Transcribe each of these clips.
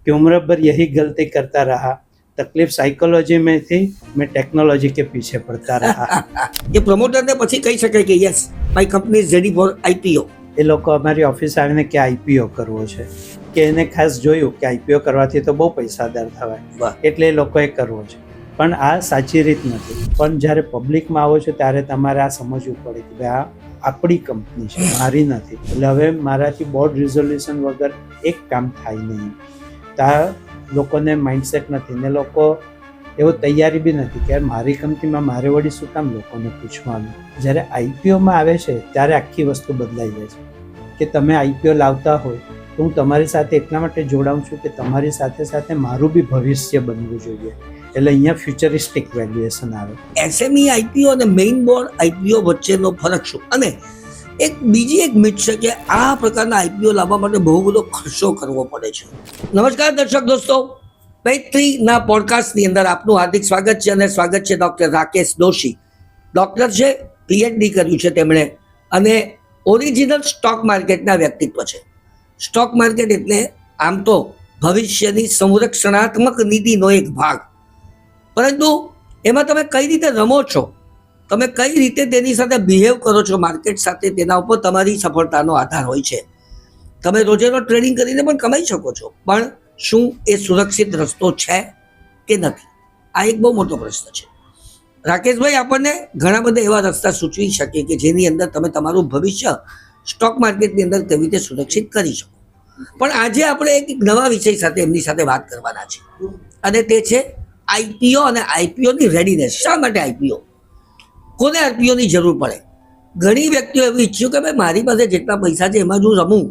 कि उम्र भर यही गलती करता रहा, तकलीफ साइकोलॉजी में थी, मैं टेक्नोलॉजी के पीछे पड़ता रहा. એ પ્રમોટરને પછી કહી શકાય કે yes my company is ready for IPO. એ લોકો અમારી ઓફિસ આવીને કે આઈપીઓ કરવો છે, કે એને ખાસ જોયું કે આઈપીઓ કરવાથી તો બહુ પૈસાદાર થવાય, એટલે એ લોકોએ કરવો છે. પણ આ સાચી રીત નથી. પણ જ્યારે પબ્લિકમાં આવો છો ત્યારે તમારે આ સમજવું પડે કે ભાઈ આ આપણી કંપની છે, મારી નથી. એટલે હવે મારાથી બોર્ડ રિઝોલ્યુશન વગર એક કામ થાય નહીં. તો આ લોકોને માઇન્ડસેટ નથી ને લોકો એવો તૈયારી બી નથી કે મારી કંપનીમાં મારે વળી શું કામ લોકોને પૂછવાનું. જ્યારે આઈપીઓમાં આવે છે ત્યારે આખી વસ્તુ બદલાઈ જાય છે કે તમે આઈપીઓ લાવતા હોય તો હું તમારી સાથે એટલા માટે જોડાઉં છું કે તમારી સાથે સાથે મારું બી ભવિષ્ય બનવું જોઈએ. એટલે અહીંયા ફ્યુચરિસ્ટિક વેલ્યુએશન આવે. એસએમઈ આઈપીઓ અને મેઇન બોર્ડ આઈપીઓ વચ્ચેનો ફરક શું? અને બીજી એક મિથ છે કે આ પ્રકારના આઈપીઓ લાવવા માટે બહુ બધો ખર્ચો કરવો પડે છે. નમસ્કાર દર્શક દોસ્તો, પૈત્રીના પોડકાસ્ટની અંદર આપનું હાર્દિક સ્વાગત છે. અને સ્વાગત છે ડૉક્ટર રાકેશ દોશી. ડૉક્ટર છે, પીએચડી કર્યું છે તેમણે, અને ઓરિજિનલ સ્ટોક માર્કેટના વ્યક્તિત્વ છે. સ્ટોક માર્કેટ એટલે આમ તો ભવિષ્યની સંરક્ષણાત્મક નીતિનો એક ભાગ, પરંતુ એમાં તમે કઈ રીતે રમો છો, તમે કઈ રીતે તેની સાથે બિહેવ કરો છો માર્કેટ સાથે, તેના ઉપર તમારી સફળતાનો આધાર હોય છે. તમે રોજેરોજ ટ્રેડિંગ કરીને પણ કમાઈ શકો છો, પણ શું એ સુરક્ષિત રસ્તો છે કે નથી? આ એક બહુ મોટો પ્રશ્ન છે. રાકેશભાઈ આપણને ઘણા બધા એવા રસ્તા સૂચવી શકે કે જેની અંદર તમે તમારું ભવિષ્ય સ્ટોક માર્કેટની અંદર કેવી રીતે સુરક્ષિત કરી શકો. પણ આજે આપણે એક નવા વિષય સાથે એમની સાથે વાત કરવાના છે, અને તે છે આઈપીઓ અને આઈપીઓની રેડીનેસ. શા માટે આઈપીઓ? કોને આઈપીઓની જરૂર પડે? ઘણી વ્યક્તિઓ એવું ઈચ્છ્યું કે ભાઈ મારી પાસે જેટલા પૈસા છે એમાં જો રમું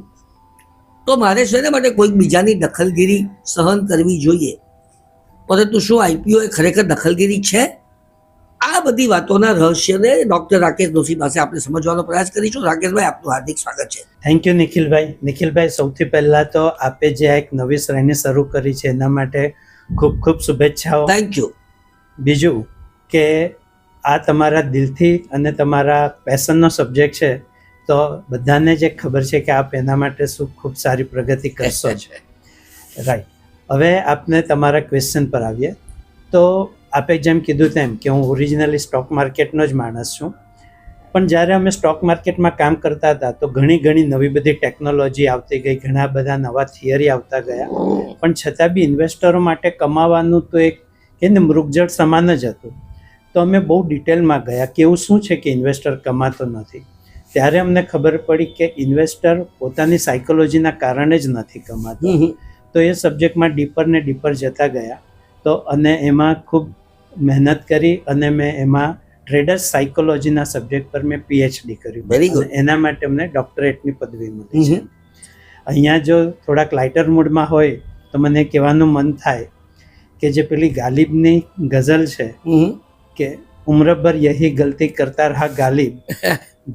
તો મારે શેના માટે કોઈ બીજાની દખલગીરી સહન કરવી જોઈએ? પરંતુ શું આઈપીઓ એ ખરેખર દખલગીરી છે? આ બધી વાતોના રહસ્યને ડૉક્ટર રાકેશ દોશી પાસે આપણે સમજવાનો પ્રયાસ કરીશું. રાકેશભાઈ, આપનું હાર્દિક સ્વાગત છે. Thank you નિખિલભાઈ. નિખિલભાઈ, સૌથી પહેલાં તો આપે જે એક નવી શ્રેણી શરૂ કરી છે એના માટે ખૂબ ખૂબ શુભેચ્છાઓ. Thank you. બીજું કે આ તમારા દિલથી અને તમારા પેશનનો સબ્જેક્ટ છે, તો બધાને જ એક ખબર છે કે આપ એના માટે શું ખૂબ સારી પ્રગતિ કરશો જ. રાઈટ. હવે આપને તમારા ક્વેશ્ચન પર આવીએ તો આપે જેમ કીધું તેમ કે હું ઓરિજિનલી સ્ટોક માર્કેટનો જ માણસ છું. પણ જ્યારે અમે સ્ટોક માર્કેટમાં કામ કરતા હતા તો ઘણી નવી બધી ટેકનોલોજી આવતી ગઈ, ઘણા બધા નવા થિયરી આવતા ગયા, પણ છતાં બી ઇન્વેસ્ટરો માટે કમાવાનું તો એક કે ને મૃગજળ સમાન જ હતું. તો અમે બહુ ડિટેલમાં ગયા કે એવું શું છે કે ઇન્વેસ્ટર કમાતો નથી. ત્યારે અમને ખબર પડી કે ઇન્વેસ્ટર પોતાની સાયકોલોજીના કારણે જ નથી કમાતો. તો એ સબ્જેક્ટમાં ડીપર ને ડીપર જતા ગયા. તો અને એમાં ખૂબ મહેનત કરી અને મેં એમાં ટ્રેડર્સ સાયકોલોજીના સબ્જેક્ટ પર મેં પીએચડી કર્યું. Very good. એના માટે અમને ડોક્ટરેટની પદવી મળી છે. અહીંયા જો થોડાક લાઇટર મૂડમાં હોય તો મને કહેવાનું મન થાય કે જે પેલી ગાલિબની ગઝલ છે કે ઉમ્ર ભર યહી ગલતી કરતા રહા ગાલિબ,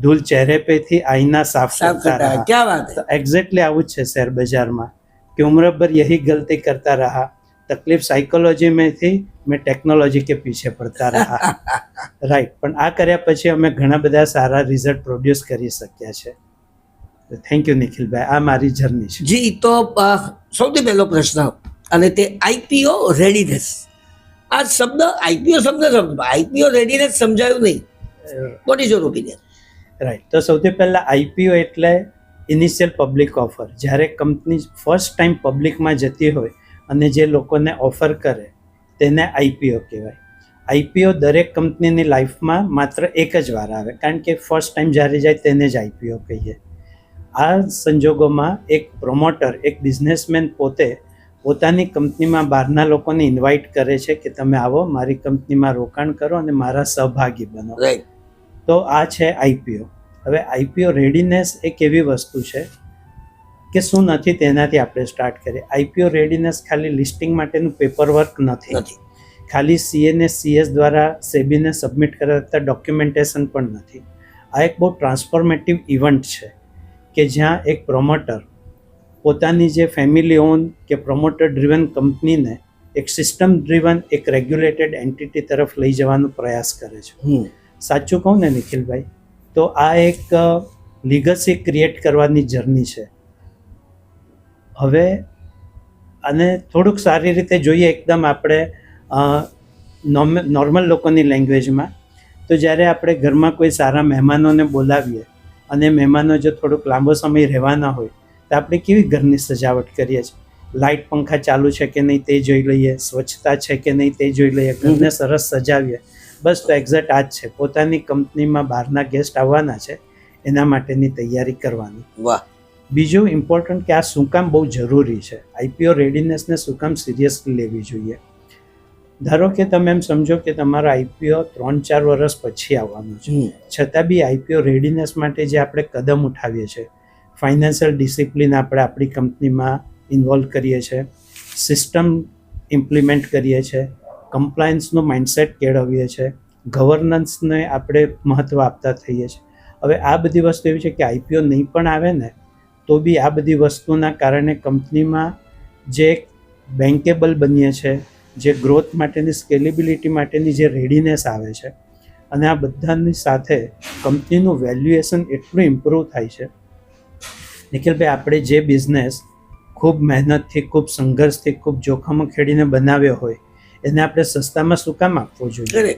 ધૂલ ચહેરે પે થી આઈના સાફ કરતા રહા. ક્યા વાત હે. એક્ઝેક્ટલી આવું જ છે શેર બજારમાં કે ઉમ્ર ભર યહી ગલતી કરતા રહા, તકલીફ સાયકોલોજી में थी, मैं टेक्नोलॉजी के पीछे पड़ता रहा. રાઈટ. પણ આ કર્યા પછી અમે ઘણા બધા સારા રિઝલ્ટ પ્રોડ્યુસ કરી શક્યા છે. Thank you નિખિલભાઈ. આ મારી જર્ની છે. જી, તો સૌથી પહેલો પ્રશ્ન, અને તે આઈપીઓ રેડીનેસ. આ શબ્દ આઈપીઓ આઈપીઓ રેડીનેસ સમજાયું નહીં. What is your opinion? Right. તો સૌથી પહેલાં આઈપીઓ એટલે ઇનિશિયલ પબ્લિક ઓફર. જ્યારે કંપની ફર્સ્ટ ટાઈમ પબ્લિકમાં જતી હોય અને જે લોકોને ઓફર કરે તેને આઈપીઓ કહેવાય. આઈપીઓ દરેક કંપનીની લાઈફમાં માત્ર એક જ વાર આવે, કારણ કે ફર્સ્ટ ટાઈમ જ્યારે જાય તેને જ આઈપીઓ કહીએ. આ સંજોગોમાં એક પ્રોમોટર, એક બિઝનેસમેન પોતે પોતાની કંપનીમાં બહારના લોકોને ઇન્વાઇટ કરે છે કે તમે આવો, મારી કંપનીમાં રોકાણ કરો અને મારા સહભાગી બનો. રાઈટ. તો આ છે આઈપીઓ. હવે આઈપીઓ રેડીનેસ એક એવી વસ્તુ છે કે શું નથી તેનાથી આપણે સ્ટાર્ટ કરીએ. આઈપીઓ રેડીનેસ ખાલી લિસ્ટિંગ માટેનું પેપરવર્ક નથી, ખાલી સીએ ને સીએસ દ્વારા સેબીને સબમિટ કરાતા ડોક્યુમેન્ટેશન પણ નથી. આ એક બહુ ટ્રાન્સફોર્મેટિવ ઇવેન્ટ છે કે જ્યાં એક પ્રોમોટર પોતાની જે ફેમિલી ઓન કે પ્રોમોટર ડ્રીવન કંપનીને એક સિસ્ટમ ડ્રીવન, એક રેગ્યુલેટેડ એન્ટિટી તરફ લઈ જવાનો પ્રયાસ કરે છે. સાચું કહું ને નિખિલભાઈ, તો આ એક લીગસી ક્રિએટ કરવાની જર્ની છે. હવે અને થોડુંક સારી રીતે જોઈએ એકદમ આપણે નોર્મલ લોકોની લેંગ્વેજમાં, તો જ્યારે આપણે ઘરમાં કોઈ સારા મહેમાનોને બોલાવીએ અને મહેમાનો જો થોડુંક લાંબો સમય રહેવાના હોય તો આપણે કેવી ઘરની સજાવટ કરીએ છીએ, લાઇટ પંખા ચાલુ છે કે નહીં તે જોઈ લઈએ, સ્વચ્છતા છે કે નહીં તે જોઈ લઈએ, ઘરને સરસ સજાવીએ. બસ તો એક્ઝેક્ટ આ જ છે, પોતાની કંપનીમાં બહારના ગેસ્ટ આવવાના છે એના માટેની તૈયારી કરવાની. વાહ. બીજું ઇમ્પોર્ટન્ટ કે આ શું કામ બહુ જરૂરી છે, આઈપીઓ રેડીનેસને શું કામ સિરિયસલી લેવી જોઈએ. ધારો કે તમે એમ સમજો કે તમારો આઈપીઓ 3-4 વર્ષ પછી આવવાનો છે, છતાં બી આઈપીઓ રેડીનેસ માટે જે આપણે કદમ ઉઠાવીએ છીએ, ફાઇનાન્શિયલ ડિસિપ્લિન આપણે આપણી કંપનીમાં ઇન્વોલ્વ કરીએ છીએ, સિસ્ટમ ઇમ્પ્લિમેન્ટ કરીએ છીએ, કમ્પ્લાયન્સનું માઇન્ડસેટ કેળવીએ છીએ, ગવર્નન્સને આપણે મહત્ત્વ આપતા થઈએ છીએ. હવે આ બધી વસ્તુ એવી છે કે આઈપીઓ નહીં પણ આવે ને તો બી આ બધી વસ્તુના કારણે કંપનીમાં જે બેન્કેબલ બનીએ છે, જે ગ્રોથ માટેની સ્કેલેબિલિટી માટેની જે રેડીનેસ આવે છે, અને આ બધાની સાથે કંપનીનું વેલ્યુએશન એટલું ઇમ્પ્રૂવ થાય છે. નિખિલભાઈ, આપણે જે બિઝનેસ ખૂબ મહેનતથી, ખૂબ સંઘર્ષથી, ખૂબ જોખમો ખેડીને બનાવ્યો હોય એને આપણે સસ્તામાં શું કામ આપવો જોઈએ?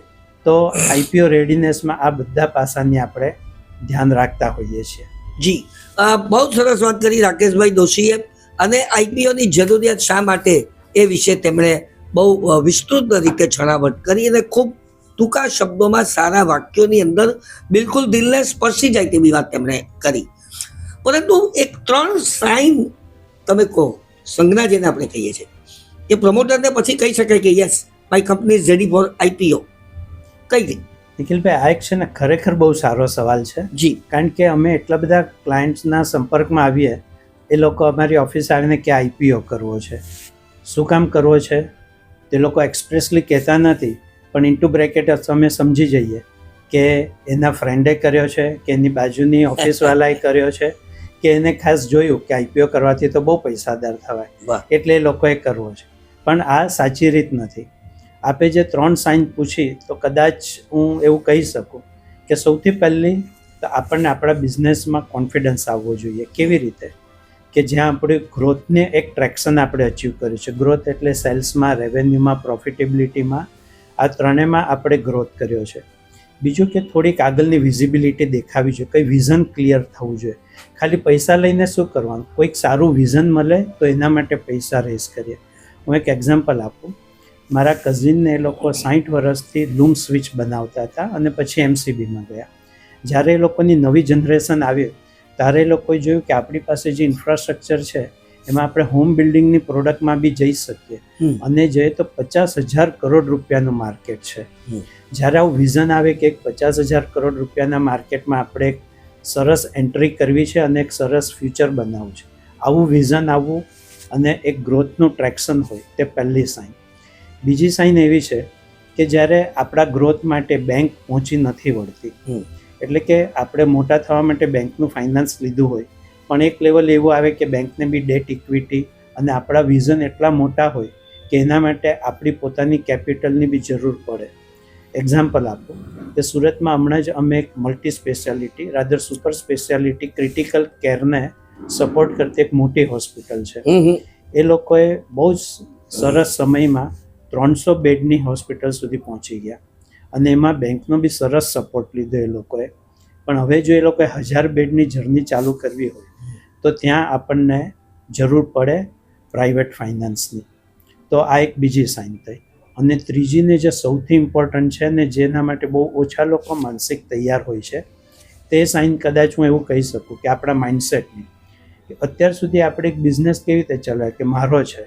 તો આઈપીઓ રેડીનેસમાં આ બધા પાસાની આપણે ધ્યાન રાખતા હોઈએ છીએ. જી, બહુ સરસ વાત કરી રાકેશભાઈ દોશીએ. અને આઈપીઓની જરૂરિયાત શા માટે એ વિશે તેમણે બહુ વિસ્તૃત રીતે છણાવટ કરી અને ખૂબ ટૂંકા શબ્દોમાં સારા વાક્યોની અંદર બિલકુલ દિલને સ્પર્શી જાય તેવી વાત તેમણે કરી. પરંતુ એક 3 સાઇન તમે કહો, સંજ્ઞા જેને આપણે કહીએ છીએ, એ પ્રમોટરને પછી કહી શકાય કે yes my company is ready for IPO, કઈ ગઈ? નિખિલભાઈ, આ એક છે ને ખરેખર બહુ સારો સવાલ છે. જી. કારણ કે અમે એટલા બધા ક્લાયન્ટ્સના સંપર્કમાં આવીએ, એ લોકો અમારી ઓફિસ આવીને કે આઈપીઓ કરવો છે, શું કામ કરવો છે તે લોકો એક્સપ્રેસલી કહેતા નથી, પણ ઇન્ટુ બ્રેકેટ અમે સમજી જઈએ કે એના ફ્રેન્ડે કર્યો છે, કે એની બાજુની ઓફિસવાળાએ કર્યો છે, કે એને ખાસ જોયું કે આઈપીઓ કરવાથી તો બહુ પૈસાદાર થવાય એટલે એ લોકોએ કરવો છે. પણ આ સાચી રીત નથી. આપે જે 3 સાઇન પૂછી તો કદાચ હું એવું કહી શકું કે સૌથી પહેલી તો આપણને આપણા બિઝનેસમાં કોન્ફિડન્સ આવવો જોઈએ. કેવી રીતે? કે જ્યાં આપણે ગ્રોથને એક ટ્રેક્શન આપણે અચીવ કર્યું છે. ગ્રોથ એટલે સેલ્સમાં, રેવન્યુમાં, પ્રોફિટેબિલિટીમાં, આ ત્રણેયમાં આપણે ગ્રોથ કર્યો છે. બીજું કે થોડીક આગળની વિઝિબિલિટી દેખાવી જોઈએ, કંઈ વિઝન ક્લિયર થવું જોઈએ. ખાલી પૈસા લઈને શું કરવાનું, કોઈક સારું વિઝન મળે તો એના માટે પૈસા રેઝ કરીએ. હું એક એક્ઝામ્પલ આપું. મારા કઝિનને એ લોકો 60 વર્ષથી લૂમ સ્વિચ બનાવતા હતા અને પછી એમસીબીમાં ગયા. જ્યારે એ લોકોની નવી જનરેશન આવી ત્યારે એ લોકોએ જોયું કે આપણી પાસે જે ઇન્ફ્રાસ્ટ્રક્ચર છે એમાં આપણે હોમ બિલ્ડિંગની પ્રોડક્ટમાં બી જઈ શકીએ, અને જોઈએ તો 50,000 કરોડ રૂપિયાનું માર્કેટ છે. જ્યારે આવું વિઝન આવે કે 50,000 કરોડ રૂપિયાના માર્કેટમાં આપણે એક સરસ એન્ટ્રી કરવી છે અને એક સરસ ફ્યુચર બનાવવું છે, આવું વિઝન આવવું અને એક ગ્રોથનું ટ્રેક્શન હોય, તે પહેલી સાઇન. બીજી સાઇન એવી છે કે જ્યારે આપણા ગ્રોથ માટે બેંક પહોંચી નથી વળતી, એટલે કે આપણે મોટા થવા માટે બેંકનું ફાઇનાન્સ લીધું હોય, પણ એક લેવલ એવું આવે કે બેંકને બી ડેટ ઇક્વિટી અને આપણા વિઝન એટલા મોટા હોય કે એના માટે આપણી પોતાની કેપિટલની બી જરૂર પડે. એક્ઝામ્પલ આપું કે સુરતમાં હમણાં જ અમે એક multi speciality, rather super speciality critical કેરને સપોર્ટ કરતી એક મોટી હોસ્પિટલ છે. એ લોકોએ બહુ જ સરસ સમયમાં 300 બેડની હોસ્પિટલ સુધી પહોંચી ગયા અને એમાં બેંકનો બી સરસ સપોર્ટ લીધો એ લોકોએ. પણ હવે જો એ લોકોએ 1000 બેડની જર્ની ચાલુ કરવી હોય તો ત્યાં આપણને જરૂર પડે પ્રાઇવેટ ફાઇનાન્સની. તો આ એક બીજી સાઇન થઈ. અને ત્રીજીને જે સૌથી ઇમ્પોર્ટન્ટ છે ને જેના માટે બહુ ઓછા લોકો માનસિક તૈયાર હોય છે, તે સાઇન કદાચ હું એવું કહી શકું કે આપણા માઇન્ડસેટની. અત્યાર સુધી આપણે એક બિઝનેસ કેવી રીતે ચલાવે કે મારો છે,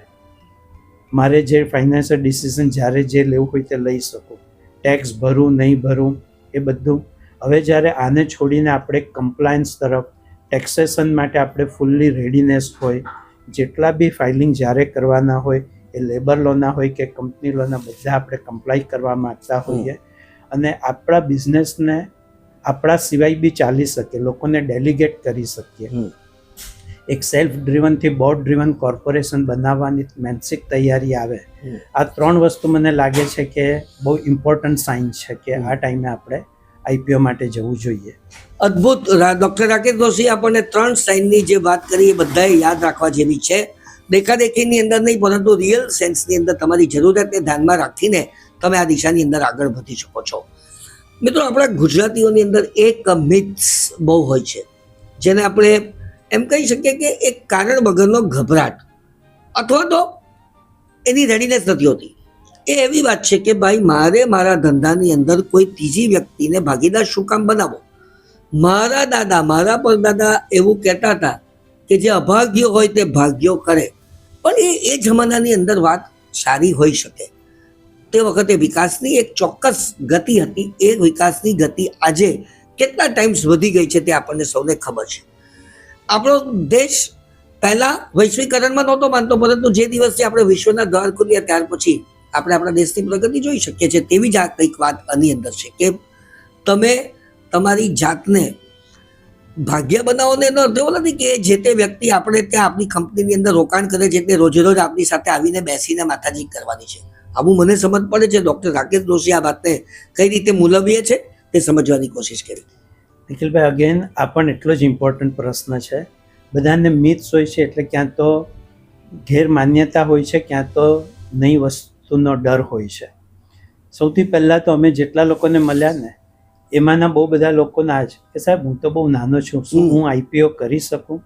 મારે જે ફાઇનાન્શિયલ ડિસિઝન જ્યારે જે લેવું હોય તે લઈ શકું, ટેક્સ ભરું નહીં ભરું એ બધું. હવે જ્યારે આને છોડીને આપણે કમ્પ્લાયન્સ તરફ, ટેક્સેશન માટે આપણે ફૂલ્લી રેડીનેસ હોય, જેટલા બી ફાઇલિંગ જ્યારે કરવાના હોય એ લેબર લોના હોય કે કંપની લોના, બધા આપણે કમ્પ્લાય કરવા માગતા હોઈએ અને આપણા બિઝનેસને આપણા સિવાય બી ચાલી શકે, લોકોને ડેલિગેટ કરી શકીએ. એક સેલ્ફ ડ્રીવનથી બોર્ડ ડ્રીવન કોર્પોરેશન બનાવવાની માનસિક તૈયારી આવે. આ 3 વસ્તુ મને લાગે છે કે બહુ ઇમ્પોર્ટન્ટ સાઇન છે કે આ ટાઈમે આપણે આઈપીઓ માટે જવું જોઈએ. અદ્ભુત. ડૉક્ટર રાકેશ દોશી આપણને 3 સાઇનની જે વાત કરી એ બધાએ યાદ રાખવા જેવી છે. દેખાદેખીની અંદર નહીં, પરંતુ રિયલ સેન્સની અંદર તમારી જરૂરિયાતને ધ્યાનમાં રાખીને તમે આ દિશાની અંદર આગળ વધી શકો છો. મિત્રો, આપણા ગુજરાતીઓની અંદર એક મિથ્સ બહુ હોય છે, જેને આપણે એમ કહી શકીએ કે એક કારણ વગરનો ગભરાટ અથવા તો એની રેડીનેસ નથી હોતી. એ એવી વાત છે કે ભાઈ, મારે મારા ધંધાની અંદર કોઈ ત્રીજી વ્યક્તિને ભાગીદાર શું કામ બનાવો? મારા દાદા, મારા પરદાદા એવું કહેતા હતા કે જે અભાગ્ય હોય તે ભાગ્યો કરે. પણ એ જમાનાની અંદર વાત સારી હોઈ શકે. તે વખતે વિકાસની એક ચોક્કસ ગતિ હતી. એ વિકાસની ગતિ આજે કેટલા ટાઈમ્સ વધી ગઈ છે તે આપણને સૌને ખબર છે. આપણો દેશ પહેલા વૈશ્વિકરણમાં નહોતો માનતો, પરંતુ જે દિવસથી આપણે વિશ્વના દ્વાર ખોલ્યા ત્યાર પછી આપણે આપણા દેશની પ્રગતિ જોઈ શકીએ છીએ. તેવી જ આ કંઈક વાત આની અંદર છે કે તમે તમારી જાતને ભાગ્ય બનાવો ને એનો અર્થ એવો નથી કે જે તે વ્યક્તિ આપણે ત્યાં આપણી કંપનીની અંદર રોકાણ કરે છે એટલે રોજે રોજ આપણી સાથે આવીને બેસીને માથાજી કરવાની છે. આવું મને સમજ પડે છે. ડૉક્ટર રાકેશ દોશી આ વાતને કઈ રીતે મૂલવીએ છે તે સમજવાની કોશિશ કરી. નિખિલભાઈ, અગેન આ પણ એટલો જ ઇમ્પોર્ટન્ટ પ્રશ્ન છે. બધાને મિથ્સ હોય છે એટલે ક્યાં તો ગેરમાન્યતા હોય છે, ક્યાં તો નવી વસ્તુનો ડર હોય છે. સૌથી પહેલાં તો અમે જેટલા લોકોને મળ્યા ને એમાંના બહુ બધા લોકોના જ કે સાહેબ હું તો બહુ નાનો છું, શું હું આઈપીઓ કરી શકું?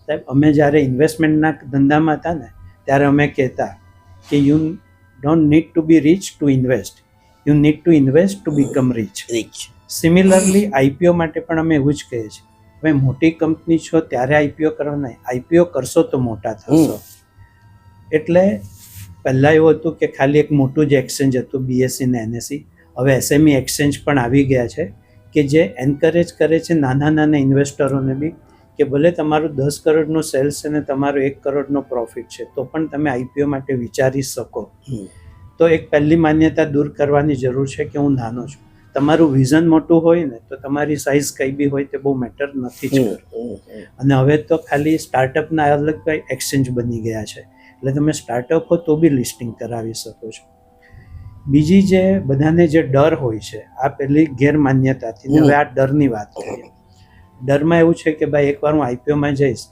સાહેબ, અમે જ્યારે ઇન્વેસ્ટમેન્ટના ધંધામાં હતા ને ત્યારે અમે કહેતા કે you don't need to be rich to invest, you need to invest to become rich. Similarly IPO માટે પણ અમે એવું જ કહીએ છીએ. હવે મોટી કંપની છો ત્યારે આઈપીઓ કરવાના, આઈપીઓ કરશો તો મોટા થશો. એટલે પહેલાં એવું હતું કે ખાલી એક મોટું જ એક્સચેન્જ હતું, બીએસસી ને એનએસસી. હવે એસએમઈ એક્સચેન્જ પણ આવી ગયા છે કે જે એન્કરેજ કરે છે નાના નાના ઇન્વેસ્ટરોને બી કે ભલે તમારું 10 કરોડનું સેલ્સ છે ને તમારો 1 કરોડનો પ્રોફિટ છે તો પણ તમે આઈપીઓ માટે વિચારી શકો. તો એક પહેલી માન્યતા દૂર કરવાની જરૂર છે કે હું નાનો છું. તમારું વિઝન મોટું હોય ને તો તમારી સાઇઝ કઈ બી હોય તે બહુ મેટર નથી જ કરતું. અને હવે તો ખાલી સ્ટાર્ટઅપના અલગ કઈ એક્સચેન્જ બની ગયા છે એટલે તમે સ્ટાર્ટઅપ હો તો બી લિસ્ટિંગ કરાવી શકો છો. બીજી જે બધાને જે ડર હોય છે, આ પહેલી ગેરમાન્યતાથી. હવે આ ડરની વાત કરીએ. ડરમાં એવું છે કે ભાઈ એકવાર હું આઈપીઓમાં જઈશ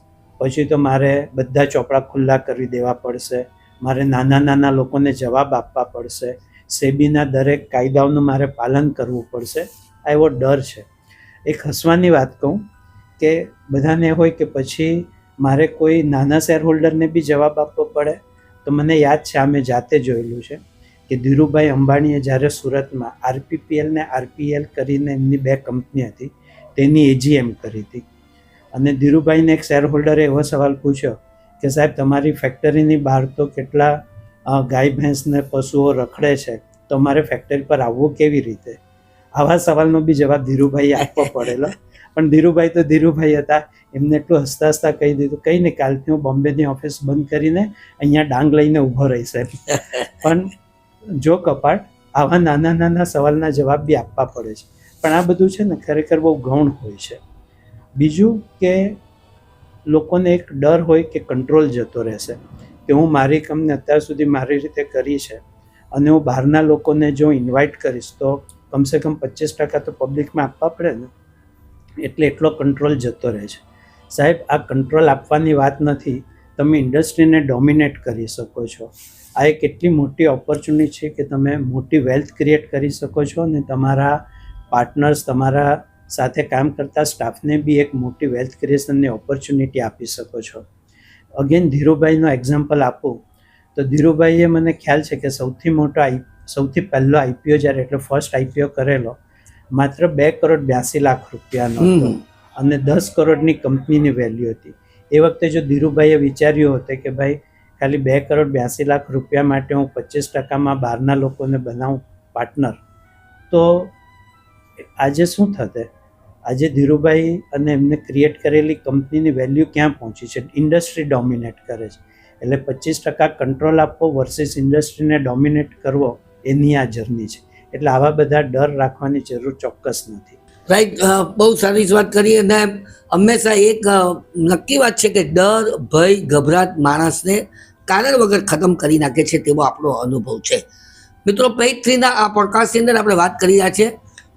પછી તો મારે બધા ચોપડા ખુલ્લા કરી દેવા પડશે, મારે નાના નાના લોકોને જવાબ આપવા પડશે, સેબીના દરેક કાયદાઓનું મારે પાલન કરવું પડશે. આ એવો ડર છે. એક હસવાની વાત કહું કે બધાને હોય કે પછી મારે કોઈ નાના શેર હોલ્ડરને બી જવાબ આપવો પડે. તો મને યાદ છે, આ મેં જાતે જોયેલું છે કે ધીરુભાઈ અંબાણીએ જ્યારે સુરતમાં આરપીપીએલ ને આરપીએલ કરીને એમની 2 કંપની હતી તેની એજીએમ કરી હતી અને ધીરુભાઈને એક શેર હોલ્ડરે એવો સવાલ પૂછ્યો કે સાહેબ તમારી ફેક્ટરીની બહાર તો કેટલા ગાય ભેંસ ને પશુઓ રખડે છે, તો અમારે ફેક્ટરી પર આવવું કેવી રીતે? આવા સવાલનો બી જવાબ ધીરુભાઈએ આપવો પડેલો. પણ ધીરુભાઈ તો ધીરુભાઈ હતા, એમને એટલું હસતા હસતા કહી દીધું કંઈ નહીં, કાલથી હું બોમ્બેની ઓફિસ બંધ કરીને અહીંયા ડાંગ લઈને ઊભો રહીશ. પણ જો કપાટ, આવા નાના નાના સવાલના જવાબ બી આપવા પડે છે. પણ આ બધું છે ને ખરેખર બહુ ગૌણ હોય છે. બીજું કે લોકોને એક ડર હોય કે કંટ્રોલ જતો રહેશે કે હું મારી કંપની અત્યાર સુધી મારી રીતે કરી છે અને હું બહારના લોકોને જો ઇન્વાઇટ કરીશ તો કમસે કમ 25% તો પબ્લિકમાં આપવા પડે ને, એટલે એટલો કંટ્રોલ જતો રહે છે. સાહેબ, આ કંટ્રોલ આપવાની વાત નથી, તમે ઇન્ડસ્ટ્રીને ડોમિનેટ કરી શકો છો. આ એક એટલી મોટી ઓપોર્ચ્યુનિટી છે કે તમે મોટી વેલ્થ ક્રિએટ કરી શકો છો અને તમારા પાર્ટનર્સ, તમારા સાથે કામ કરતા સ્ટાફને બી એક મોટી વેલ્થ ક્રિએશનની ઓપોર્ચ્યુનિટી આપી શકો છો. અગેન ધીરુભાઈનો એક્ઝામ્પલ આપું તો ધીરુભાઈએ મને ખ્યાલ છે કે સૌથી પહેલો આઈપીઓ જ્યારે એટલે ફર્સ્ટ આઈપીઓ કરેલો માત્ર 2 કરોડ 82 લાખ રૂપિયાનો હતો અને 10 કરોડની કંપનીની વેલ્યુ હતી. એ વખતે જો ધીરુભાઈએ વિચાર્યું હતું કે ભાઈ ખાલી 2 કરોડ 82 લાખ રૂપિયા માટે હું 25%માં બહારના લોકોને બનાવું પાર્ટનર, તો આજે શું થશે? આજે ધીરુભાઈ અને એમને ક્રિએટ કરેલી કંપનીની વેલ્યુ ક્યાં પહોંચી છે? ઇન્ડસ્ટ્રી ડોમિનેટ કરે છે. એટલે 25% કંટ્રોલ આપવો વર્સિસ ઇન્ડસ્ટ્રીને ડોમિનેટ કરવો એની આ જર્ની છે. એટલે આવા બધા ડર રાખવાની જરૂર ચોક્કસ નથી. રાઈટ, બહુ સારી વાત કરી. અને હંમેશા એક નક્કી વાત છે કે ડર, ભય, ગભરાટ માણસને કારણ વગર ખતમ કરી નાખે છે, તેવો આપણો અનુભવ છે. મિત્રો, પેજ 3ના આ પોડકાસ્ટની અંદર આપણે વાત કરી રહ્યા છીએ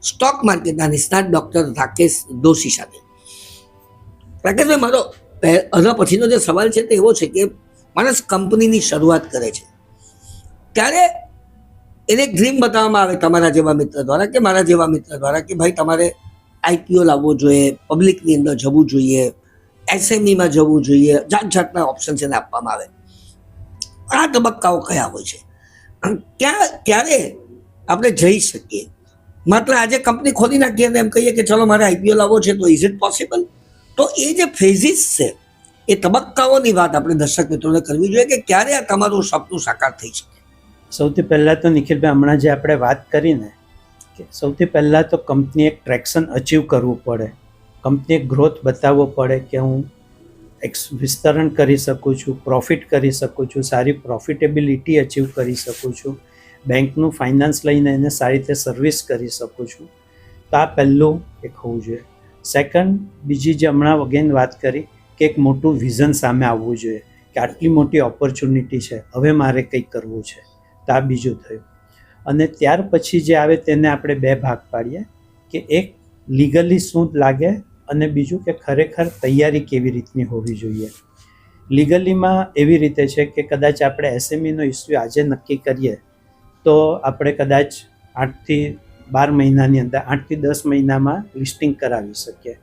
સ્ટોક માર્કેટના નિષ્ણાત ડૉક્ટર રાકેશ દોશી સાથે. રાકેશભાઈ, મારો આના પછીનો જે સવાલ છે તે એવો છે કે માણસ કંપનીની શરૂઆત કરે છે ત્યારે એને એક ડ્રીમ બતાવવામાં આવે તમારા જેવા મિત્ર દ્વારા કે મારા જેવા મિત્ર દ્વારા કે ભાઈ તમારે આઈપીઓ લાવવો જોઈએ, પબ્લિકની અંદર જવું જોઈએ, એસએમઈમાં જવું જોઈએ, જાત જાતના ઓપ્શન્સ એને આપવામાં આવે. આ તબક્કાઓ કયા હોય છે, ક્યારે આપણે જઈ શકીએ? માત્ર આજે કંપની ખોલી નાખીએ અને એમ કહીએ કે ચલો મારે આઈપીઓ લાવવો છે તો ઇઝ ઇટ પોસિબલ? તો એ જે ફેઝિસ છે, એ તબક્કાઓની વાત આપણે દર્શક મિત્રોને કરવી જોઈએ કે ક્યારે આ તમારું સપનું સાકાર થઈ શકે. સૌથી પહેલાં તો નિખિલભાઈ, હમણાં જે આપણે વાત કરીને કે સૌથી પહેલાં તો કંપની એક ટ્રેક્શન અચીવ કરવું પડે, કંપની એક ગ્રોથ બતાવવો પડે કે હું વિસ્તરણ કરી શકું છું, પ્રોફિટ કરી શકું છું, સારી પ્રોફિટેબિલિટી અચીવ કરી શકું છું, બેંકનું ફાઇનાન્સ લઈને એને સારી રીતે સર્વિસ કરી શકું છું. તો આ પહેલું એક હોવું જોઈએ. સેકન્ડ, બીજી જે હમણાં અગેન વાત કરી કે એક મોટું વિઝન સામે આવવું જોઈએ કે આટલી મોટી ઓપોર્ચ્યુનિટી છે, હવે મારે કંઈક કરવું છે. તો આ બીજું થયું. અને ત્યાર પછી જે આવે તેને આપણે બે ભાગ પાડીએ કે એક લીગલી શું લાગે અને બીજું કે ખરેખર તૈયારી કેવી રીતની હોવી જોઈએ. લીગલીમાં એવી રીતે છે કે કદાચ આપણે એસએમઈનો ઇસ્યુ આજે નક્કી કરીએ તો આપણે કદાચ 8 થી 12 મહિનાની અંદર, 8 થી 10 મહિનામાં લિસ્ટિંગ કરાવી શકીએ.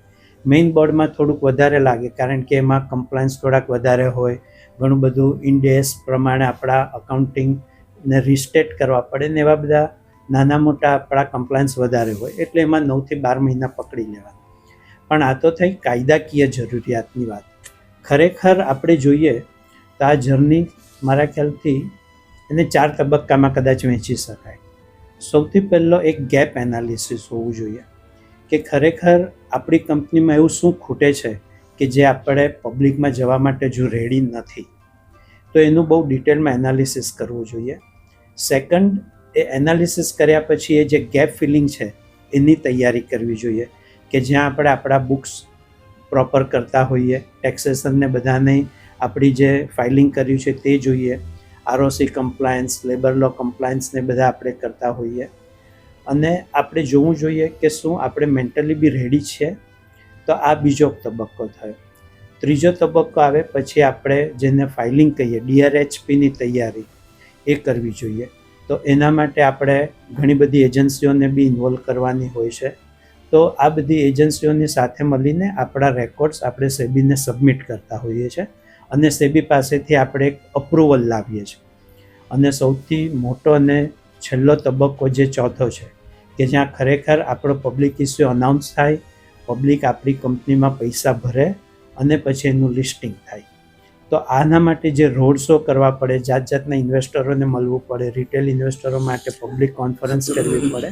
મેઇન બોર્ડમાં થોડુંક વધારે લાગે કારણ કે એમાં કમ્પ્લાયન્સ થોડાક વધારે હોય, ઘણું બધું ઇન્ડેસ પ્રમાણે આપણા અકાઉન્ટિંગને રિસ્ટેટ કરવા પડે ને એવા બધા નાના મોટા આપણા કમ્પ્લાયન્સ વધારે હોય, એટલે એમાં 9 થી 12 મહિના પકડી લેવા. પણ આ તો થઈ કાયદાકીય જરૂરિયાતની વાત. ખરેખર આપણે જોઈએ તો આ જર્ની મારા ખ્યાલથી એને 4 તબક્કામાં કદાચ વહેંચી શકાય. સૌથી પહેલો એક ગેપ એનાલિસિસ હોવું જોઈએ કે ખરેખર આપણી કંપનીમાં એવું શું ખૂટે છે કે જે આપણે પબ્લિકમાં જવા માટે જો રેડી નથી, તો એનું બહુ ડિટેલમાં એનાલિસિસ કરવું જોઈએ. સેકન્ડ, એ એનાલિસિસ કર્યા પછી એ જે ગેપ ફિલિંગ છે એની તૈયારી કરવી જોઈએ કે જ્યાં આપણે આપણા બુક્સ પ્રોપર કરતા હોઈએ, ટેક્સેશનને બધાને આપણી જે ફાઇલિંગ કર્યું છે તે જોઈએ, આરઓસી કમ્પ્લાયન્સ, લેબર લો કમ્પ્લાયન્સને બધા આપણે કરતા હોઈએ. અને આપણે જોવું જોઈએ કે શું આપણે મેન્ટલી બી રેડી છીએ. તો આ બીજો તબક્કો થયો. ત્રીજો તબક્કો આવે પછી આપણે જેને ફાઇલિંગ કહીએ, DRHPની તૈયારી એ કરવી જોઈએ. તો એના માટે આપણે ઘણી બધી એજન્સીઓને બી ઇન્વોલ્વ કરવાની હોય છે. તો આ બધી એજન્સીઓની સાથે મળીને આપણા રેકોર્ડ્સ આપણે સેબીને સબમિટ કરતા હોઈએ છીએ અને સેબી પાસેથી આપણે એક અપ્રુવલ લાવીએ છીએ. અને સૌથી મોટો અને છેલ્લો તબક્કો જે ચોથો છે કે જ્યાં ખરેખર આપણો પબ્લિક ઇસ્યુ અનાઉન્સ થાય, પબ્લિક આપણી કંપનીમાં પૈસા ભરે અને પછી એનું લિસ્ટિંગ થાય. તો આના માટે જે રોડ શો કરવા પડે, જાત જાતના ઇન્વેસ્ટરોને મળવું પડે, રિટેલ ઇન્વેસ્ટરો માટે પબ્લિક કોન્ફરન્સ કરવી પડે,